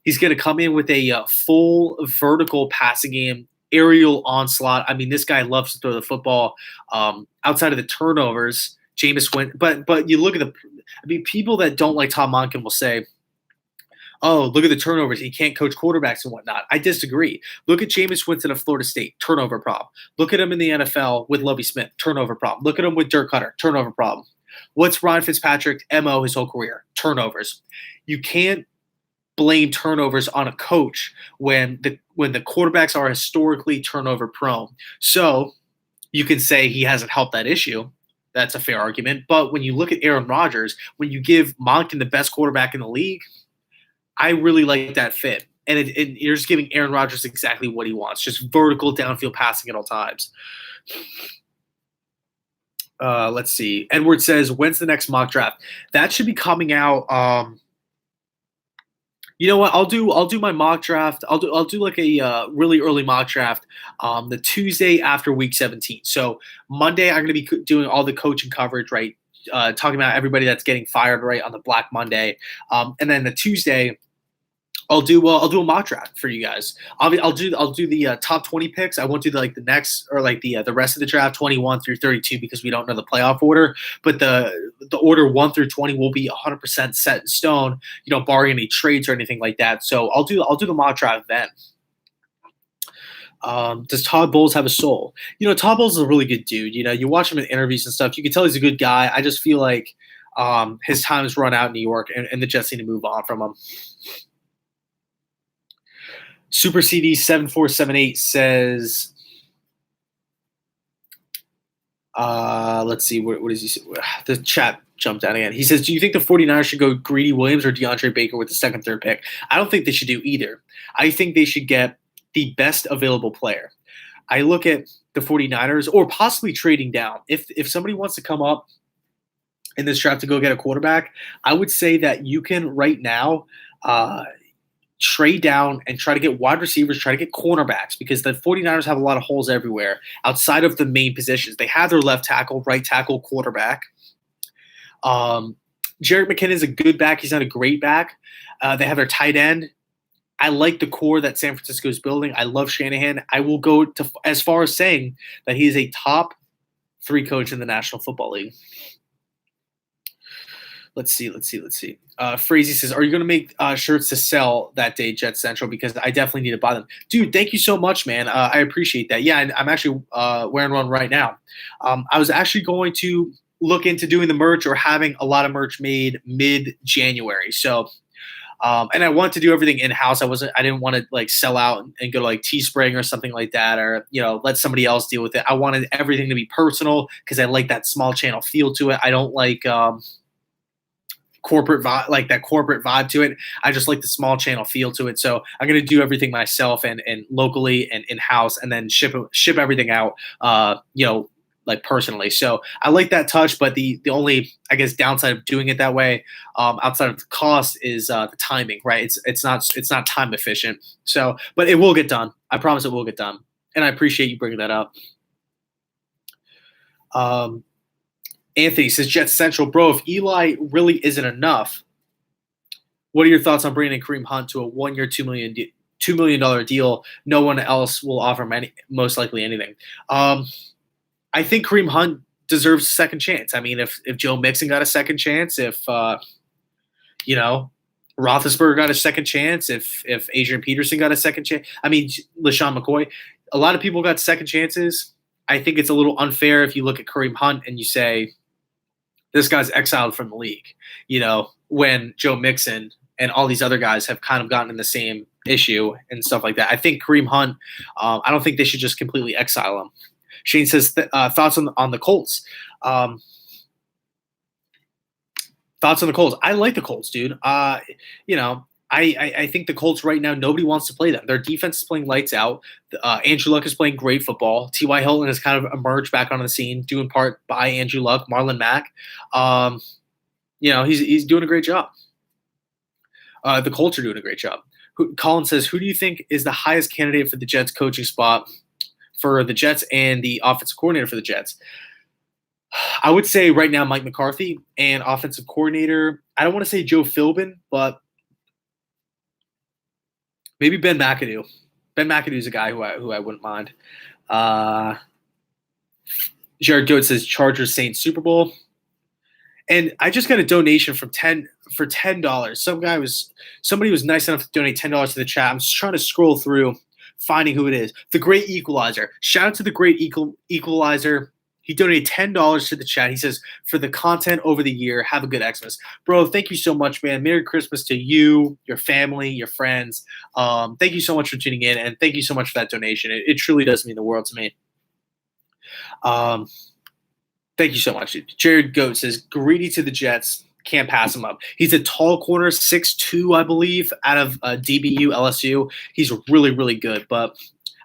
He's going to come in with a full vertical passing game, aerial onslaught. I mean, this guy loves to throw the football. Outside of the turnovers, Jameis Winston. But you look at people that don't like Tom Monken will say, oh, look at the turnovers. He can't coach quarterbacks and whatnot. I disagree. Look at Jameis Winston of Florida State, turnover problem. Look at him in the NFL with Lovie Smith, turnover problem. Look at him with Dirk Cutter, turnover problem. What's Ryan Fitzpatrick, MO his whole career? Turnovers. You can't blame turnovers on a coach when the quarterbacks are historically turnover prone. So you can say he hasn't helped that issue. That's a fair argument. But when you look at Aaron Rodgers, when you give Monken the best quarterback in the league, I really like that fit. And you're just giving Aaron Rodgers exactly what he wants, just vertical downfield passing at all times. Let's see. Edward says, when's the next mock draft? That should be coming out. You know what? I'll do my mock draft. I'll do like a really early mock draft the Tuesday after week 17. So Monday I'm going to be doing all the coaching coverage, right? Talking about everybody that's getting fired right on the Black Monday. And then the Tuesday I'll do a mock draft for you guys. I'll do the top 20 picks. I won't do the next or the rest of the draft 21 through 32 because we don't know the playoff order. But the order 1 through 20 will be 100% set in stone. Barring any trades or anything like that. So I'll do the mock draft then. Does Todd Bowles have a soul? Todd Bowles is a really good dude. You watch him in interviews and stuff. You can tell he's a good guy. I just feel like his time has run out in New York, and the Jets need to move on from him. Super CD 7478 says, let's see, what does he say? The chat jumped out again. He says, do you think the 49ers should go Greedy Williams or DeAndre Baker with the second, third pick? I don't think they should do either. I think they should get the best available player. I look at the 49ers or possibly trading down. If somebody wants to come up in this draft to go get a quarterback, I would say that you can right now trade down and try to get wide receivers, try to get cornerbacks, because the 49ers have a lot of holes everywhere outside of the main positions. They have their left tackle, right tackle, quarterback. Jerick McKinnon is a good back. He's not a great back. They have their tight end. I like the core that San Francisco is building. I love Shanahan. I will go as far as saying that he is a top 3 coach in the National Football League. Let's see. Frazee says, are you going to make shirts to sell that day, Jet Central? Because I definitely need to buy them. Dude, thank you so much, man. I appreciate that. Yeah, I'm actually wearing one right now. I was actually going to look into doing the merch or having a lot of merch made mid-January. So, and I wanted to do everything in-house. I didn't want to sell out and go to Teespring or something like that, or let somebody else deal with it. I wanted everything to be personal because I like that small channel feel to it. I don't like corporate vibe, that corporate vibe to it. I just like the small channel feel to it. So I'm going to do everything myself and locally and in-house, and then ship everything out, personally. So I like that touch, but the only, I guess, downside of doing it that way, outside of the cost, is the timing, right? It's not time efficient. So, but it will get done. I promise it will get done. And I appreciate you bringing that up. Anthony says, Jets Central, bro, if Eli really isn't enough, what are your thoughts on bringing in Kareem Hunt to a 1-year, $2 million deal? No one else will offer him most likely anything. I think Kareem Hunt deserves a second chance. I mean, if Joe Mixon got a second chance, if Roethlisberger got a second chance, if Adrian Peterson got a second chance, I mean LaShawn McCoy, a lot of people got second chances. I think it's a little unfair if you look at Kareem Hunt and you say this guy's exiled from the league. When Joe Mixon and all these other guys have kind of gotten in the same issue and stuff like that. I think Kareem Hunt, I don't think they should just completely exile him. Shane says thoughts on the Colts. Thoughts on the Colts. I like the Colts, dude. I think the Colts right now, nobody wants to play them. Their defense is playing lights out. Andrew Luck is playing great football. T.Y. Hilton has kind of emerged back onto the scene, due in part by Andrew Luck, Marlon Mack. He's doing a great job. The Colts are doing a great job. Colin says, who do you think is the highest candidate for the Jets coaching spot for the Jets and the offensive coordinator for the Jets? I would say right now Mike McCarthy, and offensive coordinator, I don't want to say Joe Philbin, but maybe Ben McAdoo. Ben McAdoo is a guy who I wouldn't mind. Jared Goat says Chargers Saints Super Bowl. And I just got a donation for $10. Somebody was nice enough to donate $10 to the chat. I'm just trying to scroll through, finding who it is. The Great Equalizer. Shout out to the Great Equalizer. He donated $10 to the chat. He says, for the content over the year, have a good Xmas. Bro, thank you so much, man. Merry Christmas to you, your family, your friends. Thank you so much for tuning in, and thank you so much for that donation. It truly does mean the world to me. Thank you so much. Jared Goat says, greedy to the Jets. Can't pass him up. He's a tall corner, 6'2", I believe, out of DBU, LSU. He's really, really good. But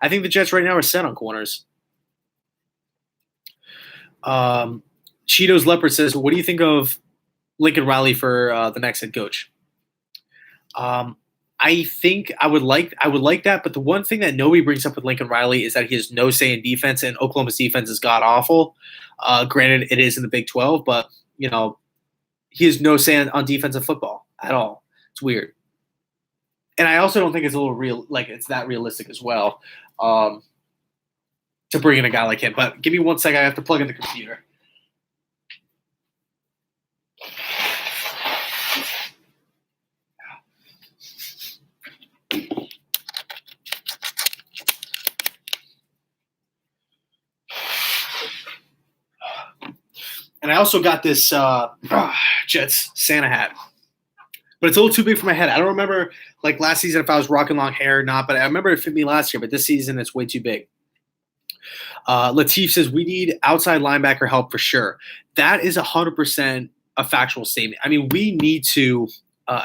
I think the Jets right now are set on corners. Cheetos Leopard says, what do you think of Lincoln Riley for the next head coach? I think I would like that, but the one thing that nobody brings up with Lincoln Riley is that he has no say in defense, and Oklahoma's defense is god awful. Granted, it is in the Big 12, but he has no say on defensive football at all. It's weird, and I also don't think it's a little real, like it's that realistic as well. To bring in a guy like him. But give me 1 second. I have to plug in the computer. And I also got this Jets Santa hat. But it's a little too big for my head. I don't remember like last season if I was rocking long hair or not, but I remember it fit me last year. But this season it's way too big. Latif says we need outside linebacker help for sure. That is 100% a factual statement. I mean, we need to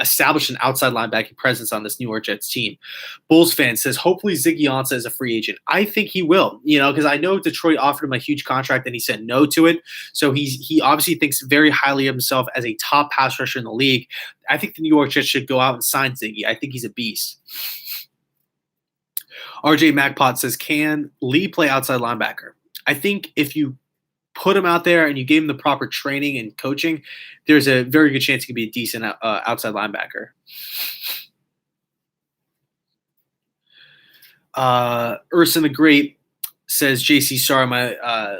establish an outside linebacking presence on this New York Jets team. Bulls fan says hopefully Ziggy Ansah is a free agent. I think he will, because I know Detroit offered him a huge contract and he said no to it. So he obviously thinks very highly of himself as a top pass rusher in the league. I think the New York Jets should go out and sign Ziggy. I think he's a beast. RJ MacPot says, can Lee play outside linebacker? I think if you put him out there and you gave him the proper training and coaching, there's a very good chance he could be a decent outside linebacker. Urson the Great says, JC, sorry, my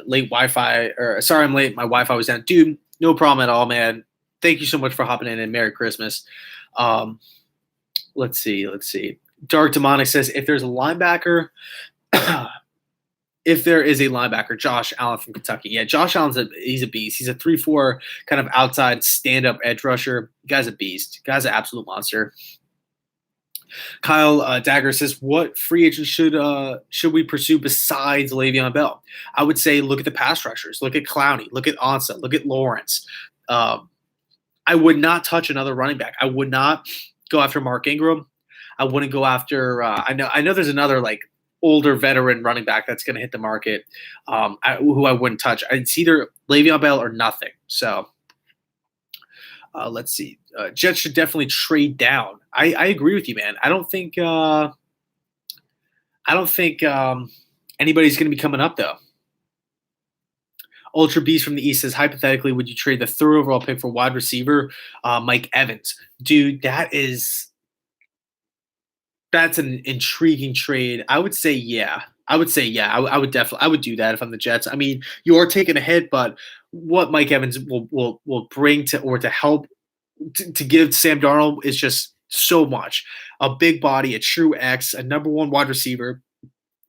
late Wi-Fi, or sorry I'm late, my Wi-Fi was down. Dude, no problem at all, man. Thank you so much for hopping in, and Merry Christmas. Let's see. Dark Demonic says, if there is a linebacker, Josh Allen from Kentucky. Yeah, Josh Allen's he's a beast. He's a 3-4 kind of outside stand-up edge rusher. The guy's a beast. The guy's an absolute monster. Kyle Dagger says, what free agent should we pursue besides Le'Veon Bell? I would say look at the pass rushers. Look at Clowney. Look at Ansah. Look at Lawrence. I would not touch another running back. I would not go after Mark Ingram. I wouldn't go after I know there's another like older veteran running back that's going to hit the market who I wouldn't touch. It's either Le'Veon Bell or nothing. So let's see. Jets should definitely trade down. I agree with you, man. I don't think anybody's going to be coming up though. Ultra Beast from the East says, hypothetically, would you trade the 3rd overall pick for wide receiver Mike Evans? Dude, that's an intriguing trade. I would say yeah. I would do that if I'm the Jets. I mean, you are taking a hit, but what Mike Evans will bring to help to give Sam Darnold is just so much. A big body, a true X, a number one wide receiver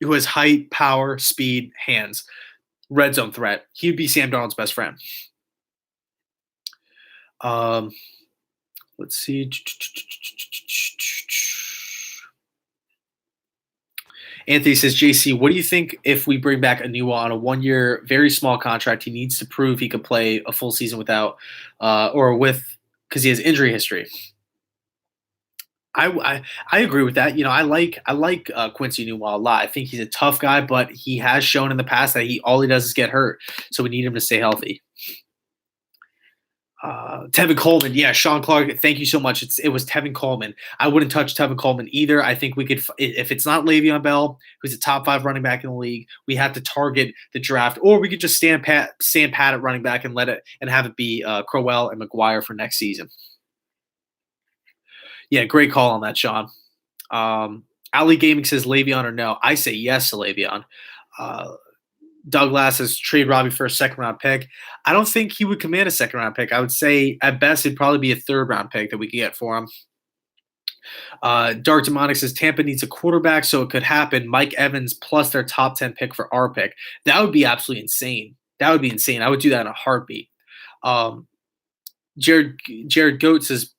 who has height, power, speed, hands, red zone threat. He would be Sam Darnold's best friend. Um, let's see. Anthony says, JC, what do you think if we bring back Anua on a 1 year, very small contract? He needs to prove he could play a full season without, or with, because he has injury history. I agree with that. I like Quincy Anua a lot. I think he's a tough guy, but he has shown in the past that all he does is get hurt. So we need him to stay healthy. Tevin Coleman, yeah, Sean Clark. Thank you so much. It was Tevin Coleman. I wouldn't touch Tevin Coleman either. I think we could, if it's not Le'Veon Bell, who's a top 5 running back in the league, we have to target the draft, or we could just stand pat at running back and have it be Crowell and McGuire for next season. Yeah, great call on that, Sean. Ali Gaming says Le'Veon or no. I say yes to Le'Veon. Douglas says trade Robbie for a second-round pick. I don't think he would command a second-round pick. I would say at best it'd probably be a third-round pick that we could get for him. Dark Demonic says Tampa needs a quarterback, so it could happen. Mike Evans plus their top 10 pick for our pick. That would be absolutely insane. That would be insane. I would do that in a heartbeat. Jared Goat says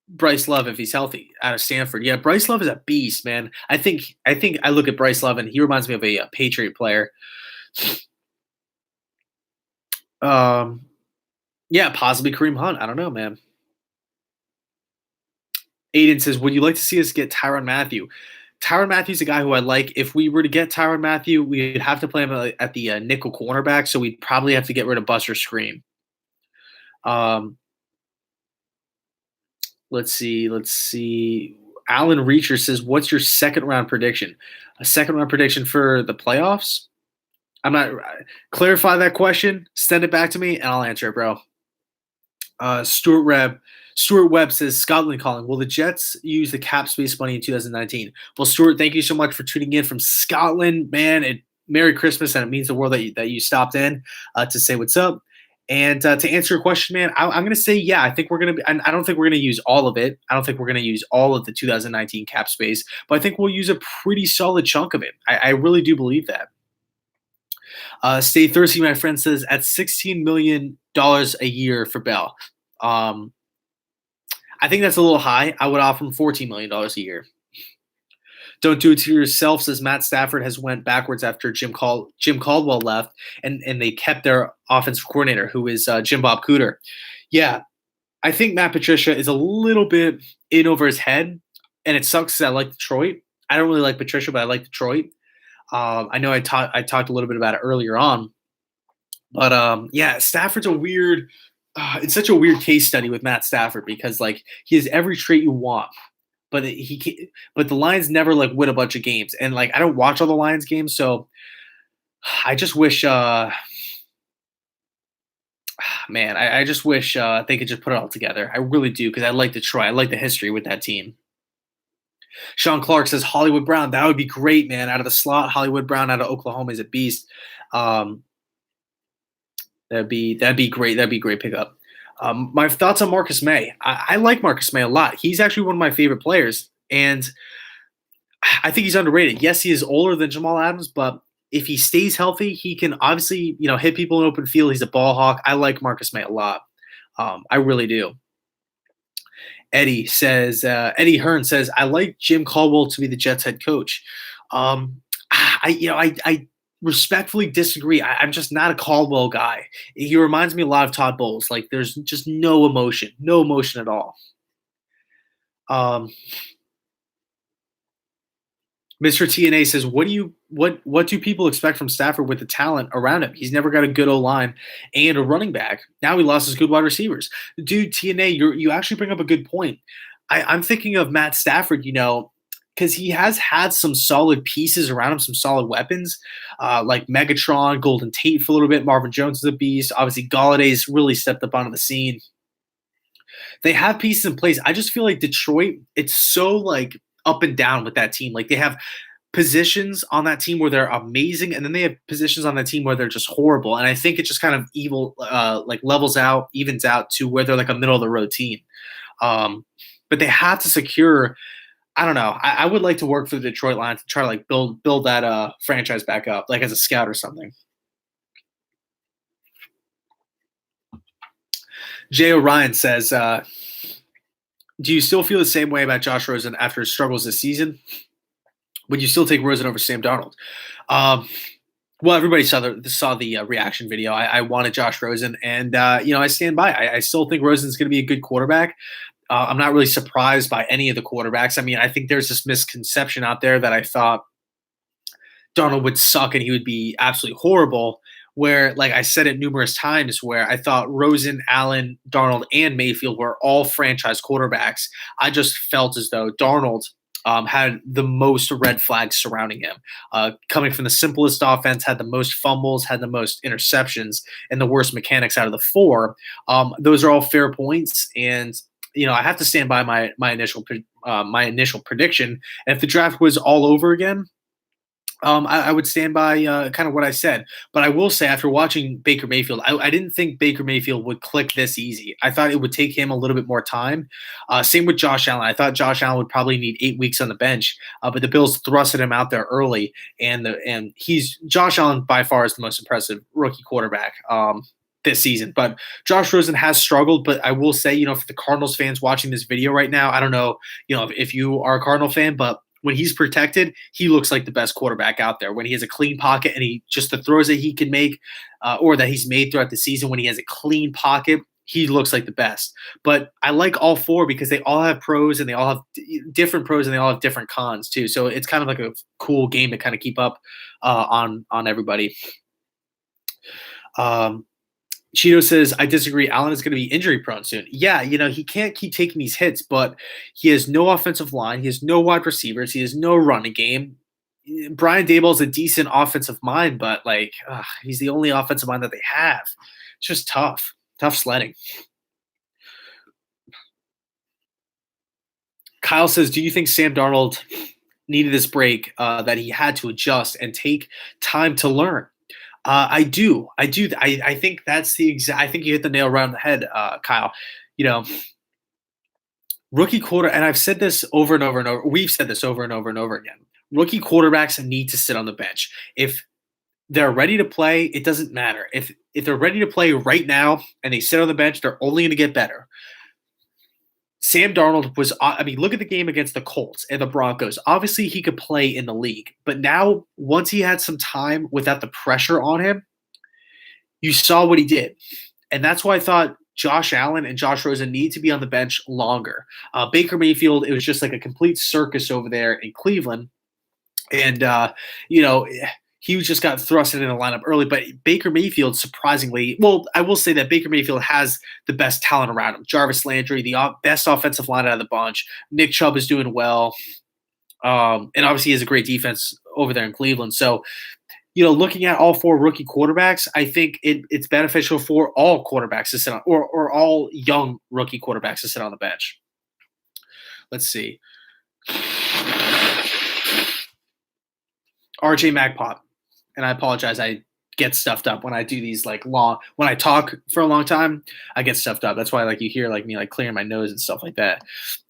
Bryce Love if he's healthy out of Stanford. Yeah, Bryce Love is a beast, man. I think I look at Bryce Love and he reminds me of a Patriot player. Yeah, possibly Kareem Hunt. I don't know, man. Aiden says, would you like to see us get Tyrann Mathieu? Tyrann Mathieu's a guy who I like. If we were to get Tyrann Mathieu, we'd have to play him at the nickel cornerback, so we'd probably have to get rid of Buster Scream. Let's see. Alan Reacher says, what's your second-round prediction? A second-round prediction for the playoffs? I'm not clarify that question. Send it back to me, and I'll answer it, bro. Stuart Webb says Scotland calling. Will the Jets use the cap space money in 2019? Well, Stuart, thank you so much for tuning in from Scotland, man. Merry Christmas, and it means the world that you stopped in to say what's up. And to answer your question, man, I'm going to say yeah. I think we're going to be. I don't think we're going to use all of it. I don't think we're going to use all of the 2019 cap space, but I think we'll use a pretty solid chunk of it. I really do believe that. Stay thirsty, my friend says at $16 million a year for Bell. I think that's a little high. I would offer him $14 million a year. Don't do it to yourself, says Matt Stafford has went backwards after Jim Caldwell left, and they kept their offensive coordinator, who is Jim Bob Cooter. Yeah, I think Matt Patricia is a little bit in over his head, and it sucks because I like Detroit. I don't really like Patricia, but I like Detroit. I know I talked a little bit about it earlier on, but yeah, Stafford's a weird. It's such a weird case study with Matt Stafford because like he has every trait you want, but but the Lions never like win a bunch of games, and like I don't watch all the Lions games, so I just wish, man, I just wish they could just put it all together. I really do because I like Detroit. I like the history with that team. Sean Clark says Hollywood Brown. That would be great, man. Out of the slot, Hollywood Brown out of Oklahoma is a beast. That'd be great. That'd be a great pickup. My thoughts on Marcus May. I like Marcus May a lot. He's actually one of my favorite players, and I think he's underrated. Yes, he is older than Jamal Adams, but if he stays healthy, he can obviously hit people in open field. He's a ball hawk. I like Marcus May a lot. I really do. Eddie Hearn says, I like Jim Caldwell to be the Jets head coach. I respectfully disagree. I'm just not a Caldwell guy. He reminds me a lot of Todd Bowles. Like there's just no emotion at all. Mr. TNA says, what do people expect from Stafford with the talent around him? He's never got a good O-line and a running back. Now he lost his good wide receivers. Dude, TNA, you actually bring up a good point. I'm thinking of Matt Stafford, because he has had some solid pieces around him, some solid weapons, like Megatron, Golden Tate for a little bit. Marvin Jones is a beast. Obviously, Galladay's really stepped up onto the scene. They have pieces in place. I just feel like Detroit, it's so like up and down with that team. Like they have positions on that team where they're amazing, and then they have positions on that team where they're just horrible. And I think it just kind of evens out to where they're like a middle of the road team. But but they have to secure. I don't know. I would like to work for the Detroit Lions to try to like build that franchise back up, like as a scout or something. Jay O'Ryan says, "Do you still feel the same way about Josh Rosen after his struggles this season? Would you still take Rosen over Sam Darnold?" Um, well, everybody saw the reaction video. I wanted Josh Rosen, and I stand by. I still think Rosen's going to be a good quarterback. I'm not really surprised by any of the quarterbacks. I mean, I think there's this misconception out there that I thought Darnold would suck and he would be absolutely horrible. Where, like I said it numerous times, where I thought Rosen, Allen, Darnold, and Mayfield were all franchise quarterbacks. I just felt as though Darnold had the most red flags surrounding him. Coming from the simplest offense, had the most fumbles, had the most interceptions, and the worst mechanics out of the four. Those are all fair points, and I have to stand by my initial prediction. And if the draft was all over again, I would stand by kind of what I said. But I will say, after watching Baker Mayfield, I didn't think Baker Mayfield would click this easy. I thought it would take him a little bit more time. Same with Josh Allen. I thought Josh Allen would probably need 8 weeks on the bench, but the Bills thrusted him out there early, and Josh Allen by far is the most impressive rookie quarterback this season. But Josh Rosen has struggled. But I will say, for the Cardinals fans watching this video right now, I don't know, if you are a Cardinal fan, but when he's protected, he looks like the best quarterback out there. When he has a clean pocket and he just the throws that he can make or that he's made throughout the season, when he has a clean pocket, he looks like the best. But I like all four because they all have pros and they all have different pros and they all have different cons too. So it's kind of like a cool game to kind of keep up on everybody. Cheeto says, I disagree. Allen is going to be injury prone soon. Yeah, he can't keep taking these hits, but he has no offensive line. He has no wide receivers. He has no running game. Brian Daboll's a decent offensive mind, but he's the only offensive mind that they have. It's just tough sledding. Kyle says, do you think Sam Darnold needed this break that he had to adjust and take time to learn? I do. I think that's I think you hit the nail right on the head, Kyle. Rookie quarter, and I've said this over and over and over. We've said this over and over and over again. Rookie quarterbacks need to sit on the bench. If they're ready to play, it doesn't matter. If they're ready to play right now and they sit on the bench, they're only going to get better. Sam Darnold look at the game against the Colts and the Broncos. Obviously, he could play in the league. But now, once he had some time without the pressure on him, you saw what he did. And that's why I thought Josh Allen and Josh Rosen need to be on the bench longer. Baker Mayfield, it was just like a complete circus over there in Cleveland. And, he just got thrusted in the lineup early, but Baker Mayfield, surprisingly, I will say that Baker Mayfield has the best talent around him. Jarvis Landry, the best offensive line out of the bunch. Nick Chubb is doing well. And obviously he has a great defense over there in Cleveland. So, looking at all four rookie quarterbacks, I think it's beneficial for all quarterbacks to sit on, or all young rookie quarterbacks to sit on the bench. Let's see. RJ MacPop. And I apologize. I get stuffed up when I do these when I talk for a long time, I get stuffed up. That's why you hear me clearing my nose and stuff like that.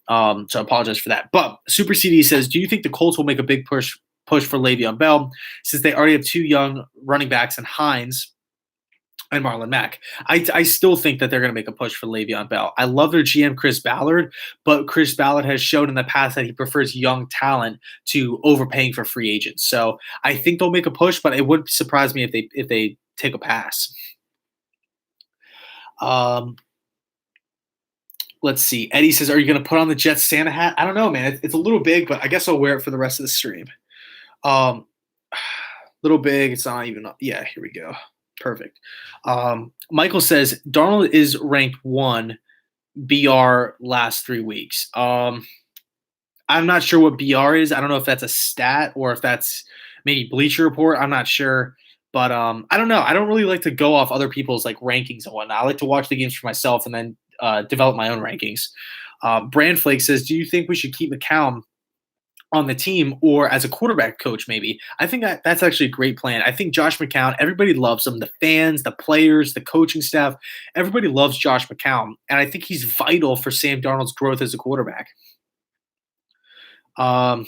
So I apologize for that. But Super CD says, do you think the Colts will make a big push for Le'Veon Bell since they already have two young running backs in Hines and Marlon Mack? I still think that they're going to make a push for Le'Veon Bell. I love their GM, Chris Ballard, but Chris Ballard has shown in the past that he prefers young talent to overpaying for free agents. So I think they'll make a push, but it wouldn't surprise me if they take a pass. Let's see. Eddie says, are you going to put on the Jets Santa hat? I don't know, man. It's a little big, but I guess I'll wear it for the rest of the stream. Little big. It's not even – yeah, here we go. Perfect. Michael says, Darnold is ranked 1 BR last 3 weeks. I'm not sure what BR is. I don't know if that's a stat or if that's maybe Bleacher Report. I'm not sure. But I don't know. I don't really like to go off other people's rankings and whatnot. I like to watch the games for myself and then develop my own rankings. Brandflake says, do you think we should keep McCown on the team or as a quarterback coach, maybe. I think that's actually a great plan. I think Josh McCown, everybody loves him. The fans, the players, the coaching staff, everybody loves Josh McCown. And I think he's vital for Sam Darnold's growth as a quarterback. Um,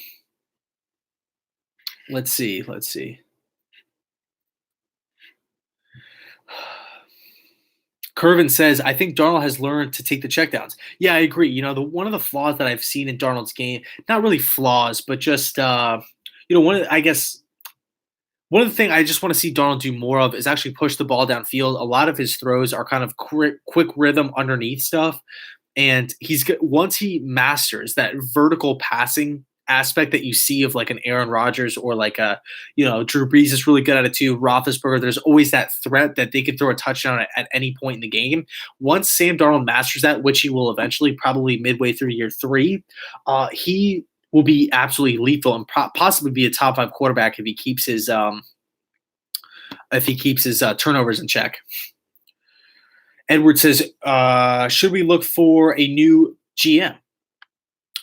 let's see. Curvin says, I think Darnold has learned to take the checkdowns. Yeah, I agree. One of the flaws that I've seen in Darnold's game, not really flaws, but just one of the things I just want to see Darnold do more of is actually push the ball downfield. A lot of his throws are kind of quick rhythm underneath stuff, and once he masters that vertical passing aspect that you see of like an Aaron Rodgers or like Drew Brees is really good at it too. Roethlisberger, there's always that threat that they could throw a touchdown at any point in the game. Once Sam Darnold masters that, which he will eventually, probably midway through year 3, he will be absolutely lethal and possibly be a top 5 quarterback if he keeps his turnovers in check. Edward says, should we look for a new GM?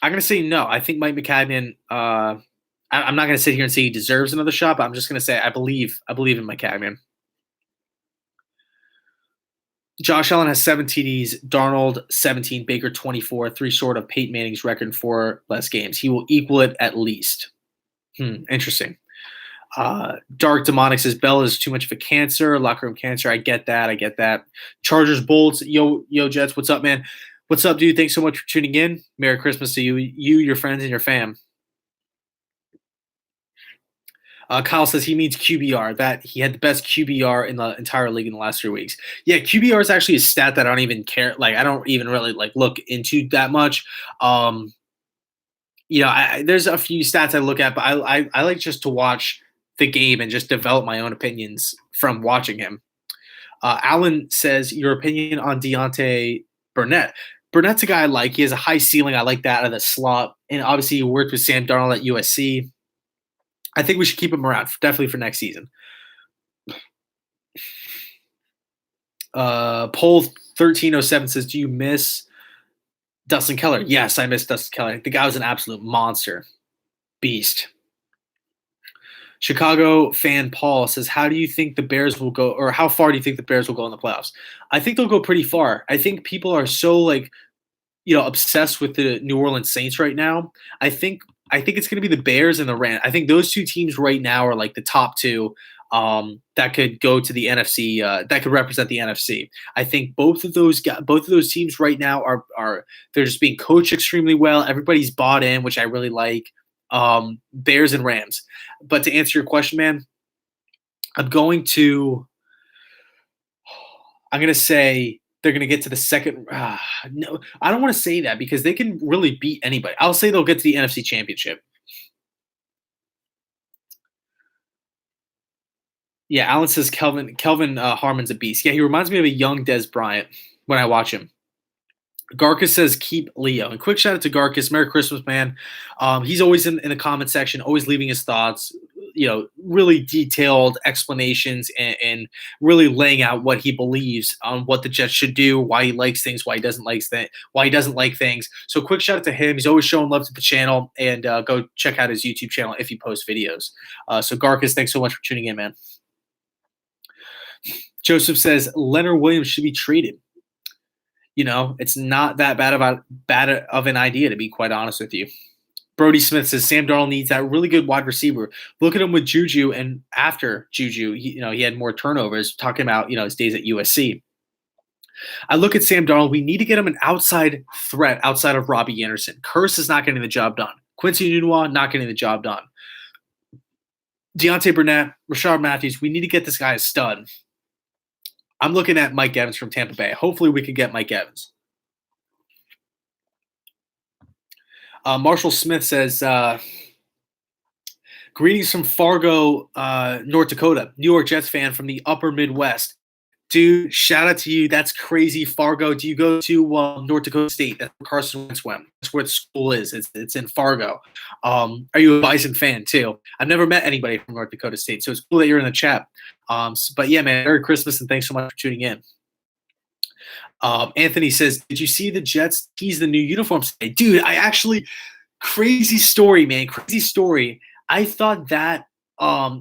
I'm going to say no. I think Mike Maccagnan, I'm not going to sit here and say he deserves another shot, but I'm just going to say I believe in Maccagnan. Josh Allen has 7 TDs, Darnold 17, Baker 24, 3 short of Peyton Manning's record in 4 less games. He will equal it at least. Interesting. Dark Demonic says Bell is too much of a cancer, locker room cancer. I get that. Chargers Bolts, yo Jets, what's up, man? What's up, dude? Thanks so much for tuning in. Merry Christmas to you, your friends, and your fam. Kyle says he means QBR, that he had the best QBR in the entire league in the last 3 weeks. Yeah, QBR is actually a stat that I don't even care. Like, I don't even really look into that much. There's a few stats I look at, but I like just to watch the game and just develop my own opinions from watching him. Alan says, your opinion on Deontay Burnett. Burnett's a guy I like. He has a high ceiling. I like that out of the slot. And obviously he worked with Sam Darnold at USC. I think we should keep him around, definitely for next season. Poll 1307 says, do you miss Dustin Keller? Yes, I miss Dustin Keller. The guy was an absolute monster. Beast. Chicago fan Paul says, how do you think the Bears will go, or how far do you think the Bears will go in the playoffs? I think they'll go pretty far. I think people are so obsessed with the New Orleans Saints right now. I think it's going to be the Bears and the Rams. I think those 2 teams right now are like the top 2 that could go to the NFC, that could represent the NFC. I think both of those teams right now are they're just being coached extremely well. Everybody's bought in, which I really like. Bears and Rams. But to answer your question, man, I'm going to say they're going to get to the second. No, I don't want to say that because they can really beat anybody. I'll say they'll get to the NFC Championship. Yeah, Alan says Kelvin Harmon's a beast. Yeah, he reminds me of a young Des Bryant when I watch him. Garcus says keep Leo. And quick shout out to Garcus. Merry Christmas, man. He's always in the comment section, always leaving his thoughts, really detailed explanations and really laying out what he believes on what the Jets should do, why he likes things, why he doesn't like things. So quick shout out to him. He's always showing love to the channel, and go check out his YouTube channel if he posts videos. So Garcus, thanks so much for tuning in, man. Joseph says Leonard Williams should be traded. It's not that bad of an idea, to be quite honest with you. Brody Smith says Sam Darnold needs that really good wide receiver. Look at him with Juju, and after Juju, he had more turnovers. Talking about his days at USC. I look at Sam Darnold. We need to get him an outside threat outside of Robbie Anderson. Curse is not getting the job done. Quincy Enunwa not getting the job done. Deontay Burnett, Rashard Matthews. We need to get this guy a stud. I'm looking at Mike Evans from Tampa Bay. Hopefully we can get Mike Evans. Marshall Smith says, greetings from Fargo, North Dakota. New York Jets fan from the upper Midwest. Dude, shout out to you. That's crazy, Fargo. Do you go to North Dakota State? That's where Carson Wentz went. That's where the school is. It's in Fargo. Are you a Bison fan too? I've never met anybody from North Dakota State, so it's cool that you're in the chat. But yeah, man, Merry Christmas and thanks so much for tuning in. Anthony says, did you see the Jets tease the new uniforms today? Dude, I actually Crazy story, man. Crazy story. I thought that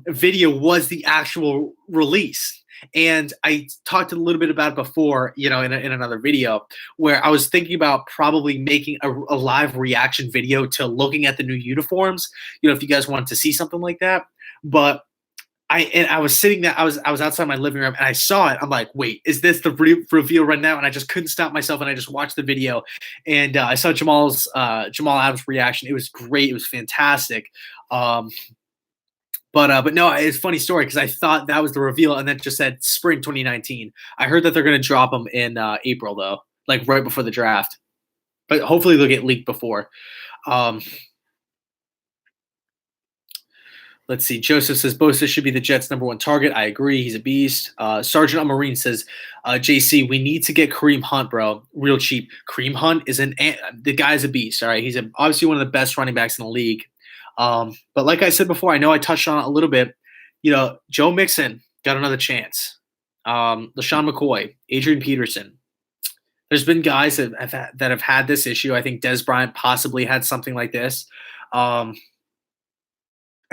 video was the actual release. And I talked a little bit about it before, in another video, where I was thinking about probably making a live reaction video to looking at the new uniforms. If you guys wanted to see something like that. But I was sitting there. I was outside my living room and I saw it. I'm like, wait, is this the reveal right now? And I just couldn't stop myself and I just watched the video. And I saw Jamal Adams' reaction. It was great. It was fantastic. But no, it's a funny story because I thought that was the reveal and then just said spring 2019. I heard that they're going to drop them in April though, like right before the draft. But hopefully they'll get leaked before. Let's see. Joseph says Bosa should be the Jets' #1 target. I agree. He's a beast. Sergeant Marine says, JC, we need to get Kareem Hunt, bro. Real cheap. Kareem Hunt is the guy's a beast. All right. He's obviously one of the best running backs in the league. But like I said before, I know I touched on it a little bit. Joe Mixon got another chance. LaShawn McCoy, Adrian Peterson. There's been guys that have had this issue. I think Des Bryant possibly had something like this.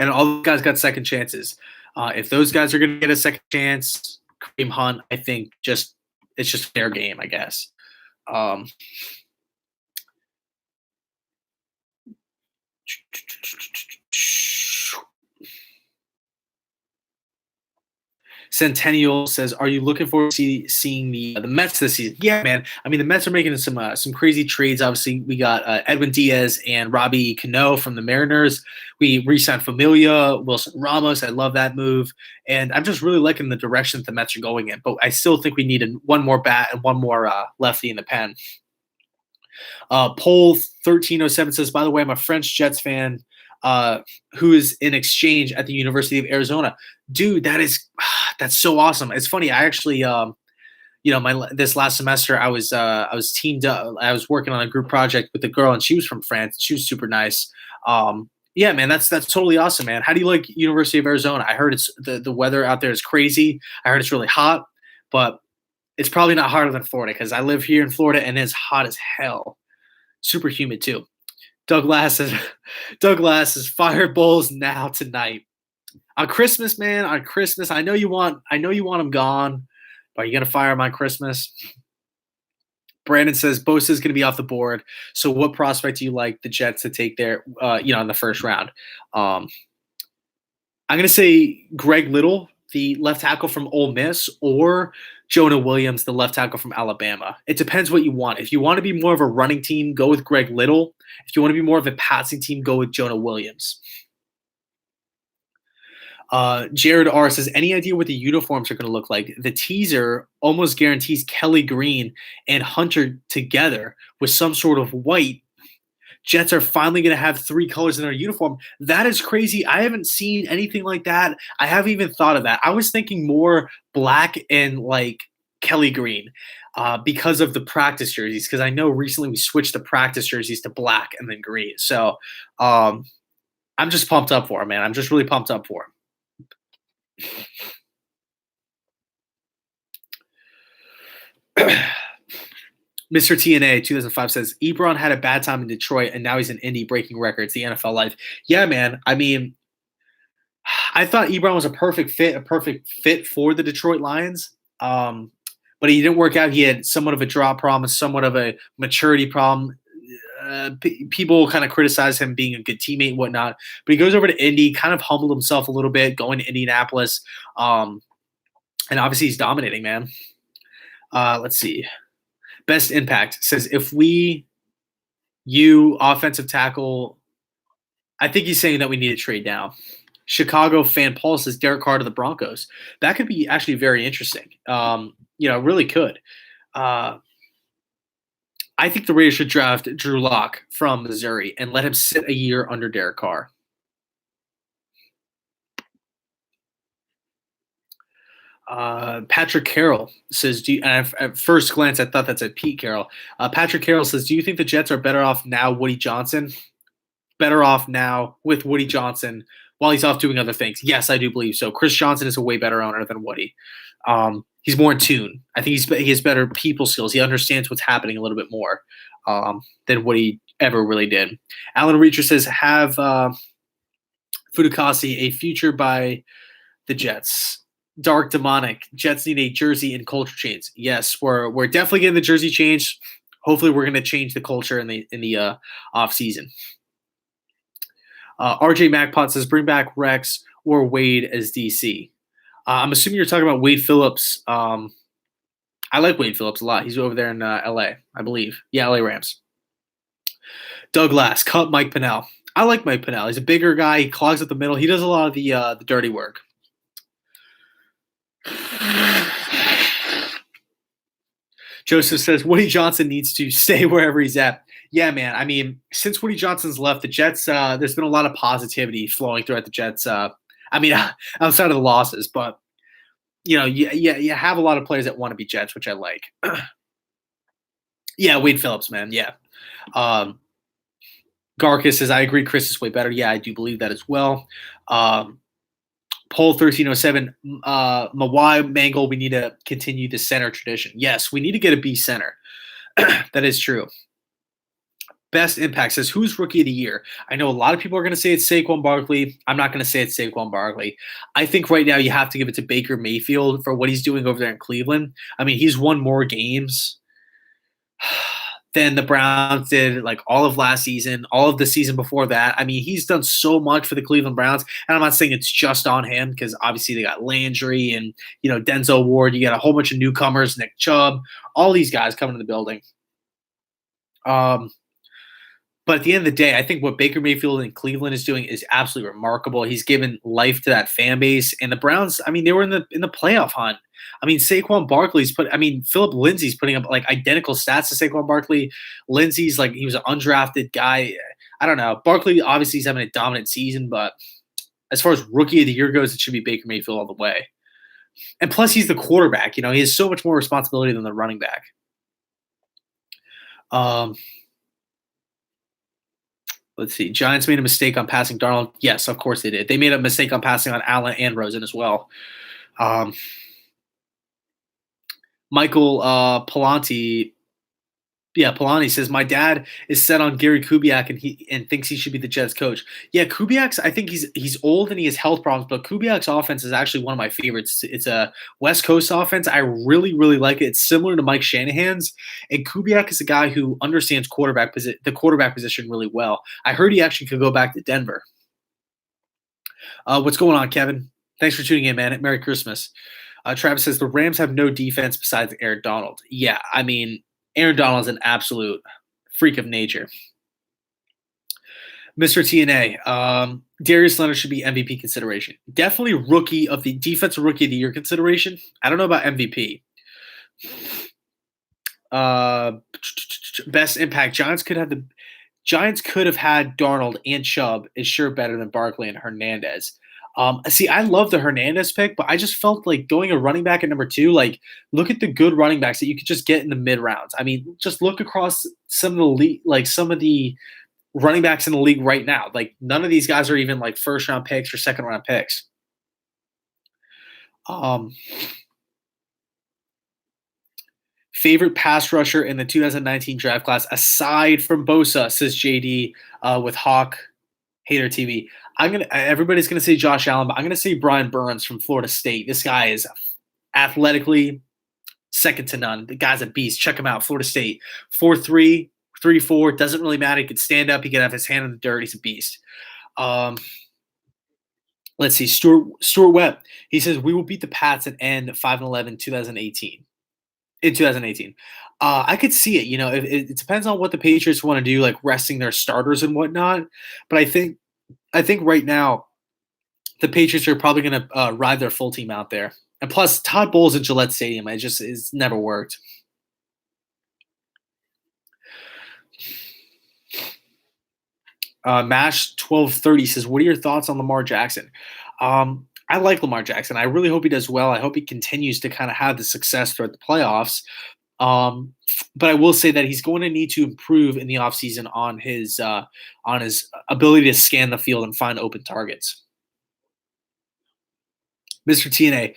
And all the guys got second chances. If those guys are going to get a second chance, Kareem Hunt, I think it's just fair game, I guess. Centennial says, "Are you looking forward to seeing the Mets this season?" Yeah, man. I mean, the Mets are making some crazy trades. Obviously, we got Edwin Diaz and Robbie Cano from the Mariners. We re-signed Familia, Wilson Ramos. I love that move, and I'm just really liking the direction that the Mets are going in. But I still think we need one more bat and one more lefty in the pen. Poll 1307 says, "By the way, I'm a French Jets fan." Who is in exchange at the University of Arizona. Dude, that's so awesome. It's funny. I actually, this last semester, I was teamed up. I was working on a group project with a girl, and she was from France. She was super nice. Yeah, man, that's totally awesome, man. How do you like University of Arizona? I heard it's the weather out there is crazy. I heard it's really hot, but it's probably not hotter than Florida because I live here in Florida and it's hot as hell. Super humid too. Doug Lass says fire Bulls now tonight. On Christmas, man, on Christmas. I know you want them gone, but are you gonna fire them on Christmas? Brandon says Bosa is gonna be off the board. So what prospect do you like the Jets to take there in the first round? I'm gonna say Greg Little, the left tackle from Ole Miss, or Jonah Williams, the left tackle from Alabama. It depends what you want. If you want to be more of a running team, go with Greg Little. If you want to be more of a passing team, go with Jonah Williams. Jared R says, any idea what the uniforms are going to look like? The teaser almost guarantees Kelly Green and Hunter together with some sort of white. Jets are finally going to have 3 colors in their uniform. That is crazy. I haven't seen anything like that. I haven't even thought of that. I was thinking more black and like Kelly Green because of the practice jerseys, because I know recently we switched the practice jerseys to black and then green. So I'm just pumped up for him, man. I'm just really pumped up for him. Mr. TNA 2005 says Ebron had a bad time in Detroit and now he's in Indy breaking records. The NFL life. Yeah, man. I mean, I thought Ebron was a perfect fit for the Detroit Lions. But he didn't work out. He had somewhat of a drop problem, somewhat of a maturity problem. People kind of criticize him being a good teammate and whatnot, but he goes over to Indy, kind of humbled himself a little bit, going to Indianapolis. And obviously he's dominating, man. Let's see. Best impact says offensive tackle, I think he's saying that we need to trade down. Chicago fan Paul says Derek Carr to the Broncos. That could be actually very interesting. Really could. I think the Raiders should draft Drew Lock from Missouri and let him sit a year under Derek Carr. Patrick Carroll says, at first glance, I thought that said Pete Carroll. Patrick Carroll says, do you think the Jets are better off now, Woody Johnson? Better off now with Woody Johnson while he's off doing other things? Yes, I do believe so. Chris Johnson is a way better owner than Woody. He's more in tune. I think he has better people skills. He understands what's happening a little bit more than Woody ever really did. Alan Reacher says, have Fudukasi a future by the Jets. Dark demonic. Jets need a jersey and culture change. Yes, we're definitely getting the jersey change. Hopefully, we're going to change the culture in the off season. RJ MacPot says, bring back Rex or Wade as DC. I'm assuming you're talking about Wade Phillips. I like Wade Phillips a lot. He's over there in LA, I believe. Yeah, LA Rams. Doug Lass, cut Mike Pennell. I like Mike Pennell. He's a bigger guy. He clogs up the middle. He does a lot of the dirty work. Joseph says Woody Johnson needs to stay wherever he's at. Yeah, man. I mean, since Woody Johnson's left the Jets, there's been a lot of positivity flowing throughout the Jets. I mean, outside of the losses, but you have a lot of players that want to be Jets, which I like. Yeah, Wade Phillips, man. Yeah. Garcus says, I agree Chris is way better. Yeah, I do believe that as well. Poll 1307, Mawai Mangle, we need to continue the center tradition. Yes, we need to get a B center. That is true. Best impact says, who's rookie of the year? I know a lot of people are going to say it's Saquon Barkley. I'm not going to say it's Saquon Barkley. I think right now you have to give it to Baker Mayfield for what he's doing over there in Cleveland. I mean, he's won more games than the Browns did, like all of last season, all of the season before that. I mean, he's done so much for the Cleveland Browns, and I'm not saying it's just on him because obviously they got Landry and Denzel Ward. You got a whole bunch of newcomers, Nick Chubb, all these guys coming to the building. But at the end of the day, I think what Baker Mayfield in Cleveland is doing is absolutely remarkable. He's given life to that fan base, and the Browns. I mean, they were in the playoff hunt. I mean, Philip Lindsay's putting up like identical stats to Saquon Barkley. Lindsay's like he was an undrafted guy. I don't know. Barkley obviously is having a dominant season, but as far as rookie of the year goes, it should be Baker Mayfield all the way. And plus, he's the quarterback. He has so much more responsibility than the running back. Let's see. Giants made a mistake on passing Darnold. Yes, of course they did. They made a mistake on passing on Allen and Rosen as well. Michael Pallanti says my dad is set on Gary Kubiak and thinks he should be the Jets coach. Yeah, Kubiak's. I think he's old and he has health problems, but Kubiak's offense is actually one of my favorites. It's a West Coast offense. I really like it. It's similar to Mike Shanahan's, and Kubiak is a guy who understands the quarterback position really well. I heard he actually could go back to Denver. What's going on, Kevin? Thanks for tuning in, man. Merry Christmas. Travis says the Rams have no defense besides Aaron Donald. Yeah, I mean, Aaron Donald is an absolute freak of nature. Mr. TNA, Darius Leonard should be MVP consideration. Definitely defensive rookie of the year consideration. I don't know about MVP. Best impact. Giants could have had Darnold and Chubb is sure better than Barkley and Hernandez. See, I love the Hernandez pick, but I just felt like going a running back at number 2, like look at the good running backs that you could just get in the mid rounds. I mean, just look across some of the running backs in the league right now. Like none of these guys are even like first round picks or second round picks. Favorite pass rusher in the 2019 draft class aside from Bosa, says JD with Hawk Hater TV. Everybody's gonna say Josh Allen, but I'm gonna say Brian Burns from Florida State. This guy is athletically second to none. The guy's a beast. Check him out. Florida State. 4'3", 3'4". Doesn't really matter. He could stand up. He could have his hand in the dirt. He's a beast. Let's see. Stuart Webb. He says we will beat the Pats and end 5-11 2018. In 2018. I could see it. It depends on what the Patriots want to do, like resting their starters and whatnot. But I think right now the Patriots are probably going to ride their full team out there. And plus, Todd Bowles at Gillette Stadium, it's never worked. Mash 1230 says, "What are your thoughts on Lamar Jackson?" I like Lamar Jackson. I really hope he does well. I hope he continues to kind of have the success throughout the playoffs. But I will say that he's going to need to improve in the offseason on his ability to scan the field and find open targets. Mr. TNA,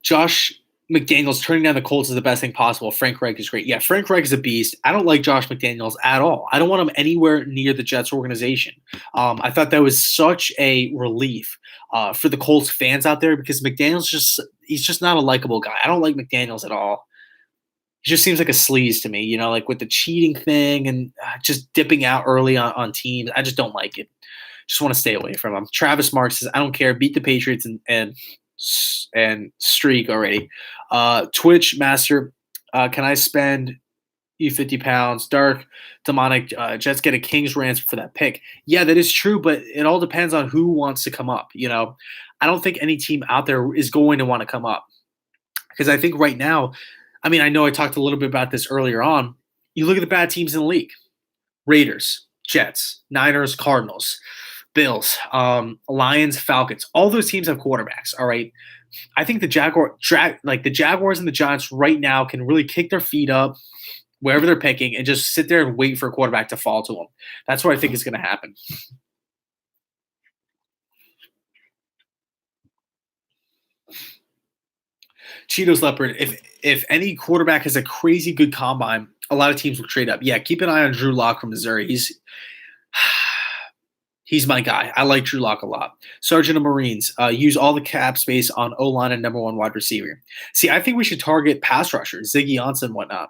Josh McDaniels turning down the Colts is the best thing possible. Frank Reich is great. Yeah, Frank Reich is a beast. I don't like Josh McDaniels at all. I don't want him anywhere near the Jets organization. I thought that was such a relief for the Colts fans out there because he's just not a likable guy. I don't like McDaniels at all. He just seems like a sleaze to me, like with the cheating thing and just dipping out early on teams. I just don't like it. Just want to stay away from him. Travis Mark says, I don't care. Beat the Patriots and streak already. Twitch Master, can I spend you 50 pounds? Dark Demonic, Jets get a King's ransom for that pick. Yeah, that is true, but it all depends on who wants to come up. I don't think any team out there is going to want to come up because I think right now, I know I talked a little bit about this earlier on. You look at the bad teams in the league: Raiders, Jets, Niners, Cardinals, Bills, Lions, Falcons. All those teams have quarterbacks. All right. I think the Jaguars and the Giants right now can really kick their feet up wherever they're picking and just sit there and wait for a quarterback to fall to them. That's what I think is going to happen. Cheetos Leopard, if any quarterback has a crazy good combine, a lot of teams will trade up. Yeah, keep an eye on Drew Lock from Missouri. He's my guy. I like Drew Lock a lot. Sergeant of Marines, use all the cap space on O-line and number one wide receiver. See, I think we should target pass rushers, Ziggy Ansah and whatnot.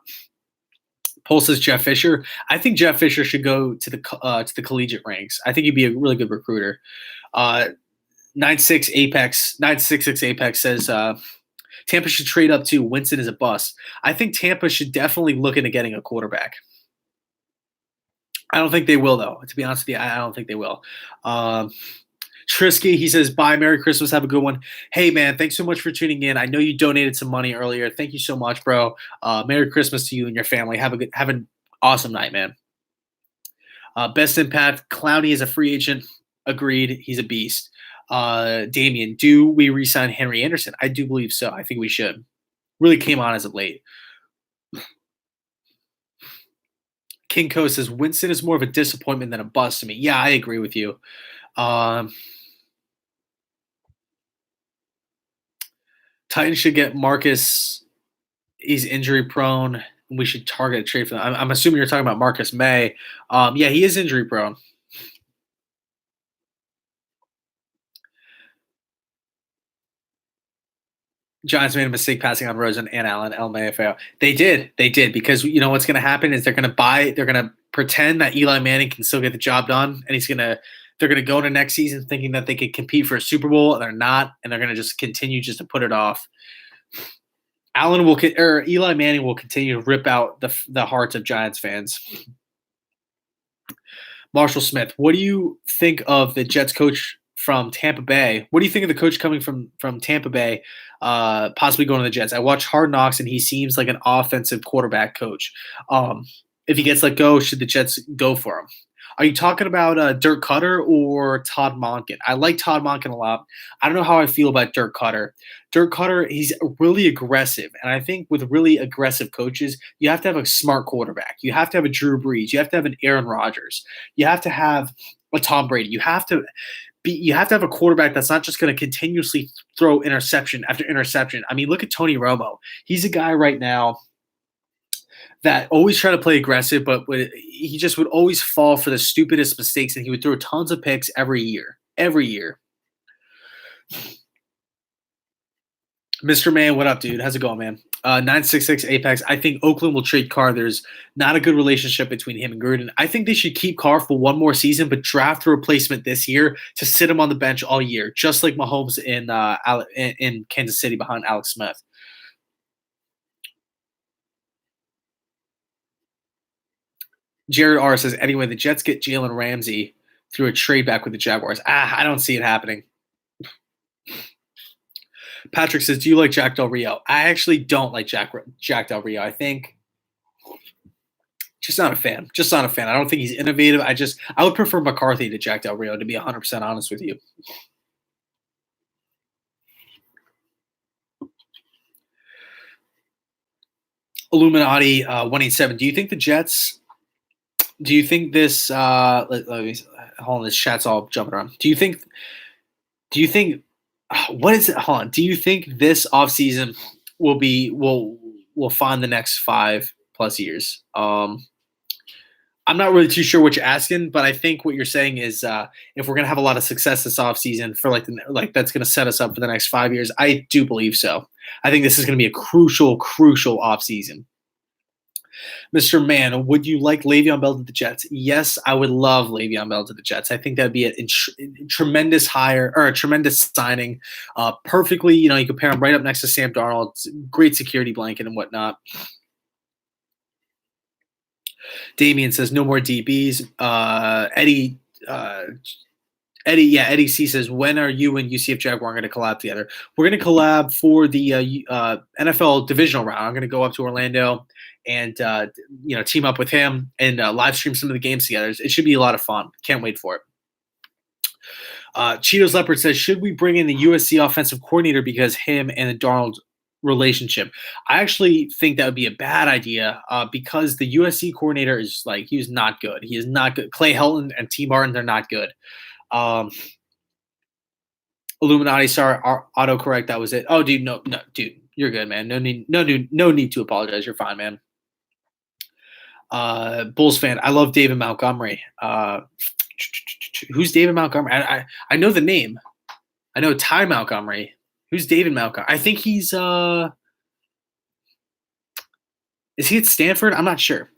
Paul says Jeff Fisher. I think Jeff Fisher should go to the collegiate ranks. I think he'd be a really good recruiter. 966 Apex says Tampa should trade up too. Winston is a bust. I think Tampa should definitely look into getting a quarterback. I don't think they will, though. To be honest with you, I don't think they will. Trisky, he says, bye, Merry Christmas, have a good one. Hey, man, thanks so much for tuning in. I know you donated some money earlier. Thank you so much, bro. Merry Christmas to you and your family. Have an awesome night, man. Best impact, Clowney is a free agent. Agreed. He's a beast. Damien, do we re-sign Henry Anderson? I do believe so. I think we should. Really came on as of late. King Co says Winston is more of a disappointment than a bust to me. Yeah, I agree with you. Titans should get Marcus. He's injury prone. We should target a trade for them. I'm assuming you're talking about Marcus May. Yeah, he is injury prone. Giants made a mistake passing on Rosen and Allen, LMAFL. They did, because you know what's going to happen is they're going to pretend that Eli Manning can still get the job done, and they're going to go into next season thinking that they could compete for a Super Bowl, and they're not, and they're going to just continue just to put it off. Eli Manning will continue to rip out the hearts of Giants fans. Marshall Smith, what do you think of the Jets coach from Tampa Bay? What do you think of the coach coming from Tampa Bay, possibly going to the Jets? I watch Hard Knocks, and he seems like an offensive quarterback coach. If he gets let go, should the Jets go for him? Are you talking about Dirk Cutter or Todd Monken? I like Todd Monken a lot. I don't know how I feel about Dirk Cutter. Dirk Cutter, he's really aggressive. And I think with really aggressive coaches, you have to have a smart quarterback. You have to have a Drew Brees. You have to have an Aaron Rodgers. You have to have a Tom Brady. You have to have a quarterback that's not just going to continuously throw interception after interception. I mean, look at Tony Romo. He's a guy right now that always tried to play aggressive, but he just would always fall for the stupidest mistakes, and he would throw tons of picks every year. Mr. Man, what up, dude? How's it going, man? 966 Apex. I think Oakland will trade Carr. There's not a good relationship between him and Gruden. I think they should keep Carr for one more season, but draft a replacement this year to sit him on the bench all year, just like Mahomes in Kansas City behind Alex Smith. Jared R says, anyway, the Jets get Jalen Ramsey through a trade back with the Jaguars. I don't see it happening. Patrick says, do you like Jack Del Rio? I actually don't like Jack Del Rio. I think just not a fan. I don't think he's innovative. I would prefer McCarthy to Jack Del Rio, to be 100% honest with you. Illuminati 187. Do you think the Jets – do you think this let me hold on, this chat's all jumping around. Do you think what is it? Hold on. Do you think this offseason will find the next 5+ years. I'm not really too sure what you're asking, but I think what you're saying is if we're gonna have a lot of success this offseason for like that's gonna set us up for the next 5 years. I do believe so. I think this is gonna be a crucial offseason. Mr. Mann, would you like Le'Veon Bell to the Jets? Yes, I would love Le'Veon Bell to the Jets. I think that'd be a tremendous hire or a tremendous signing. Perfectly, you compare him right up next to Sam Darnold. It's a great security blanket and whatnot. Damien says no more DBs. Eddie C says, when are you and UCF Jaguar going to collab together? We're going to collab for the NFL divisional round. I'm going to go up to Orlando and team up with him and live stream some of the games together. It should be a lot of fun. Can't wait for it. Cheetos Leopard says, should we bring in the USC offensive coordinator because him and the Darnold relationship? I actually think that would be a bad idea because the USC coordinator is he was not good. He is not good. Clay Helton and T. Martin, they're not good. Illuminati, sorry, autocorrect. That was it. Oh, dude, no, dude, you're good, man. No need to apologize. You're fine, man. Bulls fan. I love David Montgomery. Who's David Montgomery? I know the name. I know Ty Montgomery. Who's David Montgomery? I think he's is he at Stanford? I'm not sure.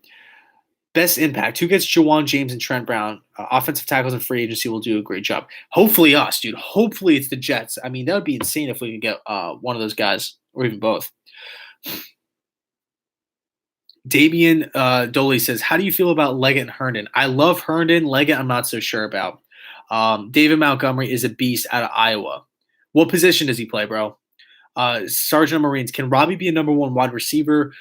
Best impact. Who gets Jawan James and Trent Brown? Offensive tackles and free agency will do a great job. Hopefully us, dude. Hopefully it's the Jets. I mean, that would be insane if we could get one of those guys or even both. Damian Doley says, how do you feel about Leggett and Herndon? I love Herndon. Leggett, I'm not so sure about. David Montgomery is a beast out of Iowa. What position does he play, bro? Sergeant of Marines. Can Robbie be a number one wide receiver?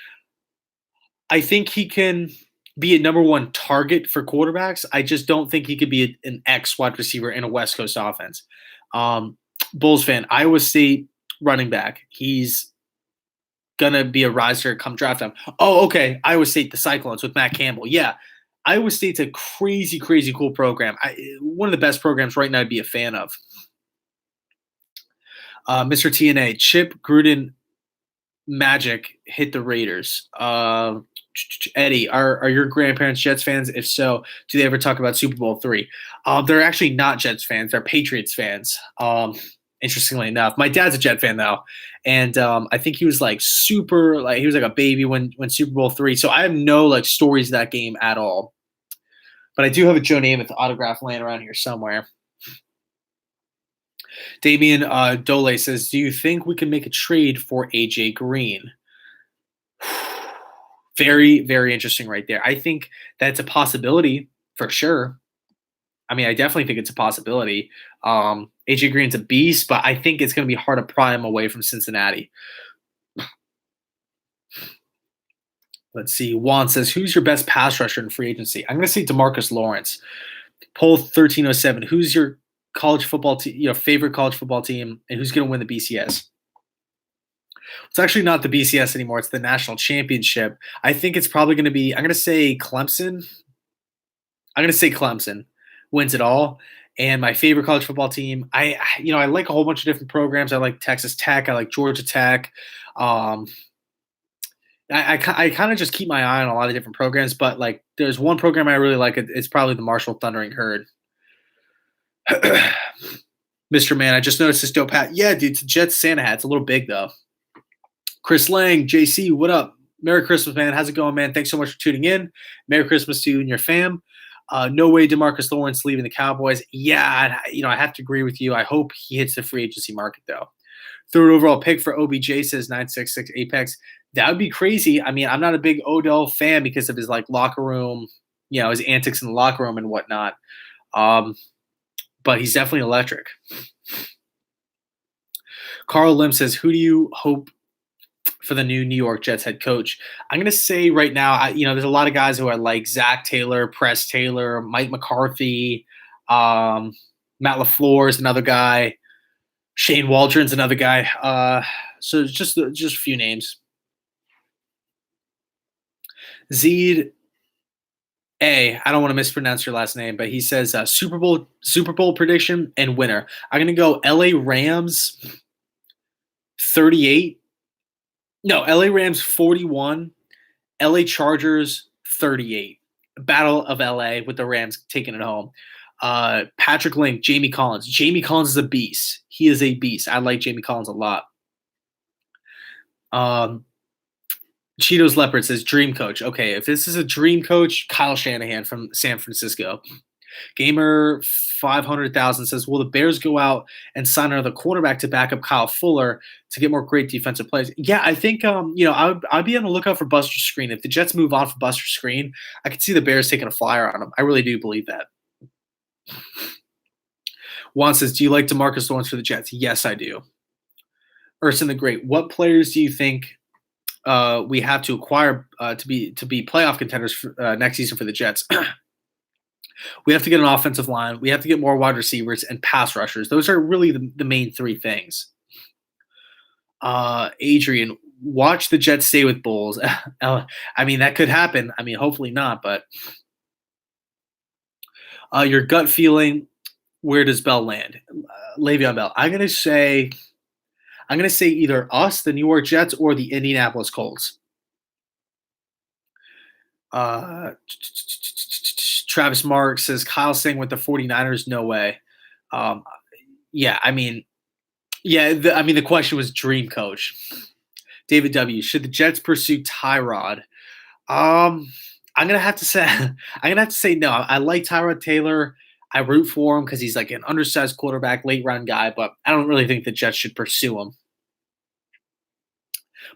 I think he can be a number one target for quarterbacks. I just don't think he could be an X wide receiver in a West Coast offense. Bulls fan, Iowa State running back. He's gonna be a riser come draft him. Oh, okay. Iowa State, the Cyclones with Matt Campbell. Yeah. Iowa State's a crazy cool program. One of the best programs right now to be a fan of. Mr. TNA, Chip Gruden Magic hit the Raiders. Eddie, are your grandparents Jets fans? If so, do they ever talk about Super Bowl III? They're actually not Jets fans. They're Patriots fans. Interestingly enough, my dad's a Jet fan though, and I think he was he was like a baby when Super Bowl III. So I have no stories of that game at all. But I do have a Joe Namath autograph laying around here somewhere. Damian Dole says, do you think we can make a trade for AJ Green? Very, very interesting right there. I think that's a possibility for sure. I mean, I definitely think it's a possibility. AJ Green's a beast, but I think it's going to be hard to pry him away from Cincinnati. Let's see. Juan says, who's your best pass rusher in free agency? I'm going to say DeMarcus Lawrence. Poll 1307. Who's your college football team, favorite college football team, and who's going to win the BCS? It's actually not the BCS anymore. It's the national championship. I think it's probably going to be, I'm going to say Clemson. I'm going to say Clemson wins it all. And my favorite college football team, I like a whole bunch of different programs. I like Texas Tech. I like Georgia Tech. I kind of just keep my eye on a lot of different programs, but there's one program I really like. It's probably the Marshall Thundering Herd. Mr. Man, I just noticed this dope hat. Yeah, dude, it's a Jets Santa hat. It's a little big though. Chris Lang, JC, what up? Merry Christmas, man. How's it going, man? Thanks so much for tuning in. Merry Christmas to you and your fam. No way DeMarcus Lawrence leaving the Cowboys. Yeah, I have to agree with you. I hope he hits the free agency market, though. Third overall pick for OBJ, says 966 Apex. That would be crazy. I mean, I'm not a big Odell fan because of his locker room, his antics in the locker room and whatnot. But he's definitely electric. Carl Lim says, who do you hope for the new New York Jets head coach? I'm going to say right now, there's a lot of guys who are like Zach Taylor, Press Taylor, Mike McCarthy, Matt LaFleur is another guy, Shane Waldron's another guy. So just a few names. Zeed A, I don't want to mispronounce your last name, but he says Super Bowl prediction and winner. I'm going to go LA Rams 38, No, LA Rams 41, LA Chargers 38. Battle of LA with the Rams taking it home. Patrick Link, Jamie Collins. Jamie Collins is a beast. He is a beast. I like Jamie Collins a lot. Um, Cheetos Leopard says dream coach. Okay, if this is a dream coach, Kyle Shanahan from San Francisco. Gamer 500,000 says, will the Bears go out and sign another quarterback to back up Kyle Fuller to get more great defensive plays? Yeah, I think I'd be on the lookout for Buster Screen. If the Jets move on for Buster Screen, I could see the Bears taking a flyer on him. I really do believe that. Juan says, do you like DeMarcus Lawrence for the Jets? Yes, I do. Urson the Great, what players do you think we have to acquire to be playoff contenders for, next season for the Jets? We have to get an offensive line. We have to get more wide receivers and pass rushers. Those are really the main three things. Adrian, watch the Jets stay with Bulls. I mean, that could happen. I mean, hopefully not, but your gut feeling, where does Bell land? Le'Veon Bell. I'm gonna say either us, the New York Jets, or the Indianapolis Colts. Travis Mark says Kyle Singh with the 49ers. No way. Yeah, I mean, the question was dream coach. David W. Should the Jets pursue Tyrod? I'm gonna have to say no. I like Tyrod Taylor. I root for him because he's like an undersized quarterback, late round guy, but I don't really think the Jets should pursue him.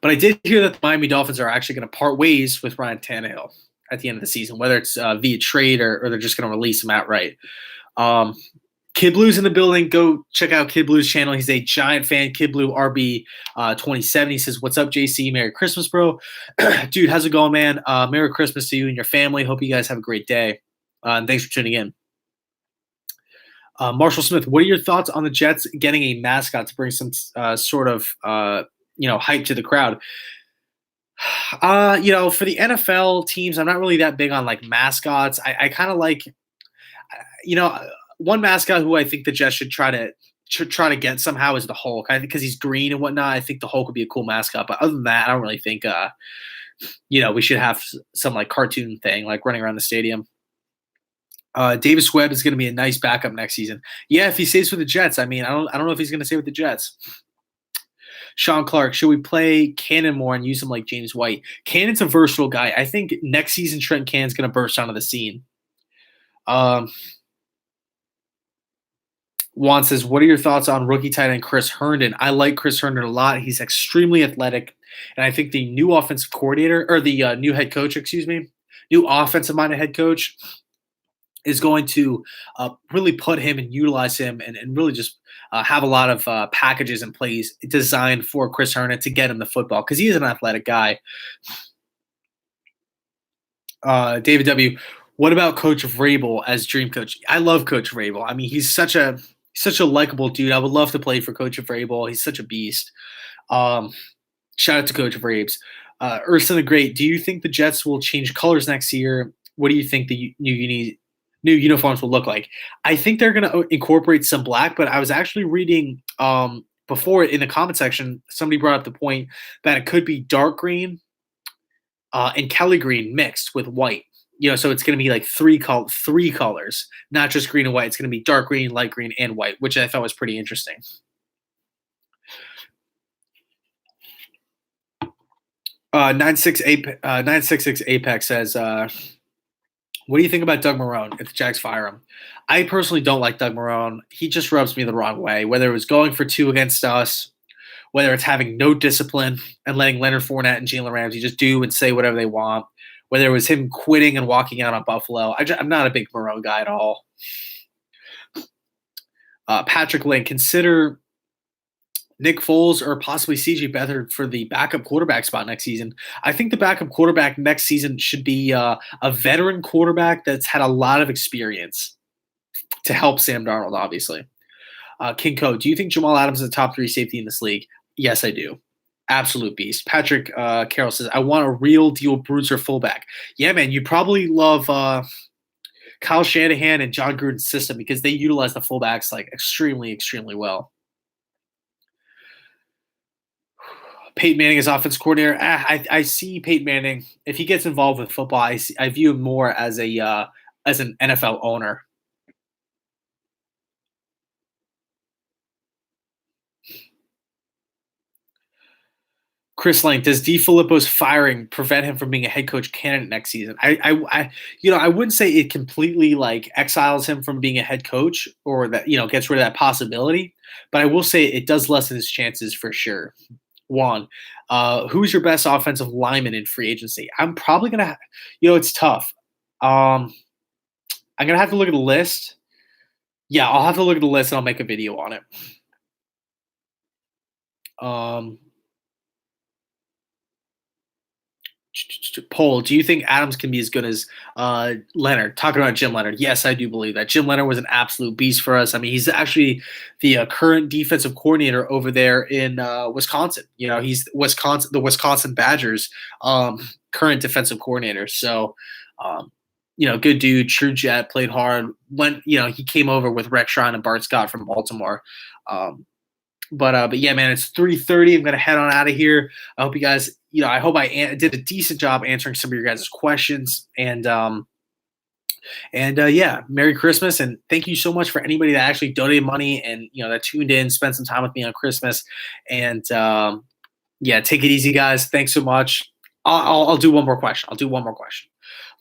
But I did hear that the Miami Dolphins are actually going to part ways with Ryan Tannehill at the end of the season, whether it's via trade or they're just going to release him outright. Kid Blue's in the building. Go check out Kid Blue's channel. He's a giant fan. Kid Blue RB 27. He says, "What's up, JC? Merry Christmas, bro." Dude, how's it going, man? Merry Christmas to you and your family. Hope you guys have a great day. And thanks for tuning in. Marshall Smith, what are your thoughts on the Jets getting a mascot to bring some sort of hype to the crowd? For the NFL teams, I'm not really that big on like mascots. I kind of like, one mascot who I think the Jets should try to get somehow is the Hulk. I think because he's green and whatnot, I think the Hulk would be a cool mascot. But other than that, I don't really think, we should have some like cartoon thing like running around the stadium. Davis Webb is going to be a nice backup next season. Yeah, if he stays with the Jets. I mean, I don't know if he's going to stay with the Jets. Sean Clark, should we play Cannon more and use him like James White? Cannon's a versatile guy. I think next season Trent Cannon's going to burst onto the scene. Juan says, what are your thoughts on rookie tight end Chris Herndon? I like Chris Herndon a lot. He's extremely athletic. And I think the new offensive coordinator, or the new head coach, new offensive-minded head coach is going to really put him and utilize him and really just have a lot of packages and plays designed for Chris Herndon to get him the football because he is an athletic guy. David W., what about Coach Vrabel as dream coach? I love Coach Vrabel. I mean, he's such a likable dude. I would love to play for Coach Vrabel. He's such a beast. Shout out to Coach Vrabes. Ursa the Great, do you think the Jets will change colors next year? What do you think the new uniforms will look like? I think they're going to incorporate some black, but I was actually reading before in the comment section, somebody brought up the point that it could be dark green and Kelly green mixed with white. So it's going to be like three colors, not just green and white. It's going to be dark green, light green, and white, which I thought was pretty interesting. 966 Apex says, what do you think about Doug Marrone if the Jags fire him? I personally don't like Doug Marrone. He just rubs me the wrong way, whether it was going for 2 against us, whether it's having no discipline and letting Leonard Fournette and Jalen Ramsey just do and say whatever they want, whether it was him quitting and walking out on Buffalo. I'm not a big Marrone guy at all. Patrick Lane, consider Nick Foles or possibly CJ Beathard for the backup quarterback spot next season. I think the backup quarterback next season should be a veteran quarterback that's had a lot of experience to help Sam Darnold, obviously. King Co, do you think Jamal Adams is a top 3 safety in this league? Yes, I do. Absolute beast. Patrick Carroll says, I want a real deal bruiser fullback. Yeah, man, you probably love Kyle Shanahan and John Gruden's system because they utilize the fullbacks like extremely, extremely well. Peyton Manning as offensive coordinator. I see Peyton Manning, if he gets involved with football, I view him more as an NFL owner. Chris Lang, does DeFilippo's firing prevent him from being a head coach candidate next season? I wouldn't say it completely like exiles him from being a head coach or that gets rid of that possibility, but I will say it does lessen his chances for sure. One, who's your best offensive lineman in free agency? I'm probably gonna, it's tough. I'm gonna have to look at the list. Yeah, I'll have to look at the list and I'll make a video on it. Poll, do you think Adams can be as good as Leonard? Talking about Jim Leonard. Yes, I do believe that. Jim Leonard was an absolute beast for us. I mean, he's actually the current defensive coordinator over there in Wisconsin. He's the Wisconsin Badgers current defensive coordinator. So, good dude, true jet, played hard. He came over with Rex Ryan and Bart Scott from Baltimore. But yeah, man, it's 3:30. I'm gonna head on out of here. I hope you guys, I hope I did a decent job answering some of your guys' questions. And yeah, Merry Christmas, and thank you so much for anybody that actually donated money and that tuned in, spent some time with me on Christmas. And yeah, take it easy, guys. Thanks so much. I'll do one more question.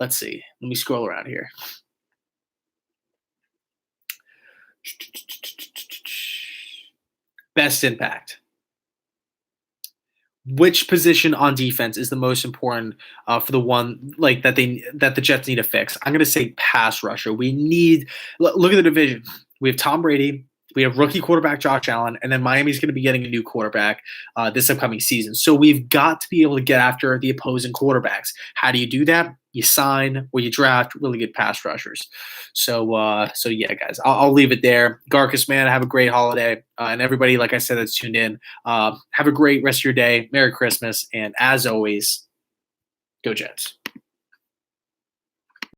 Let's see. Let me scroll around here. Best impact. Which position on defense is the most important for the one like that the Jets need to fix? I'm going to say pass rusher. We need look at the division. We have Tom Brady. We have rookie quarterback Josh Allen, and then Miami's going to be getting a new quarterback this upcoming season. So we've got to be able to get after the opposing quarterbacks. How do you do that? You sign or you draft really good pass rushers. So yeah, guys, I'll leave it there. Garcus, man, have a great holiday, and everybody, like I said, that's tuned in, have a great rest of your day. Merry Christmas, and as always, go Jets.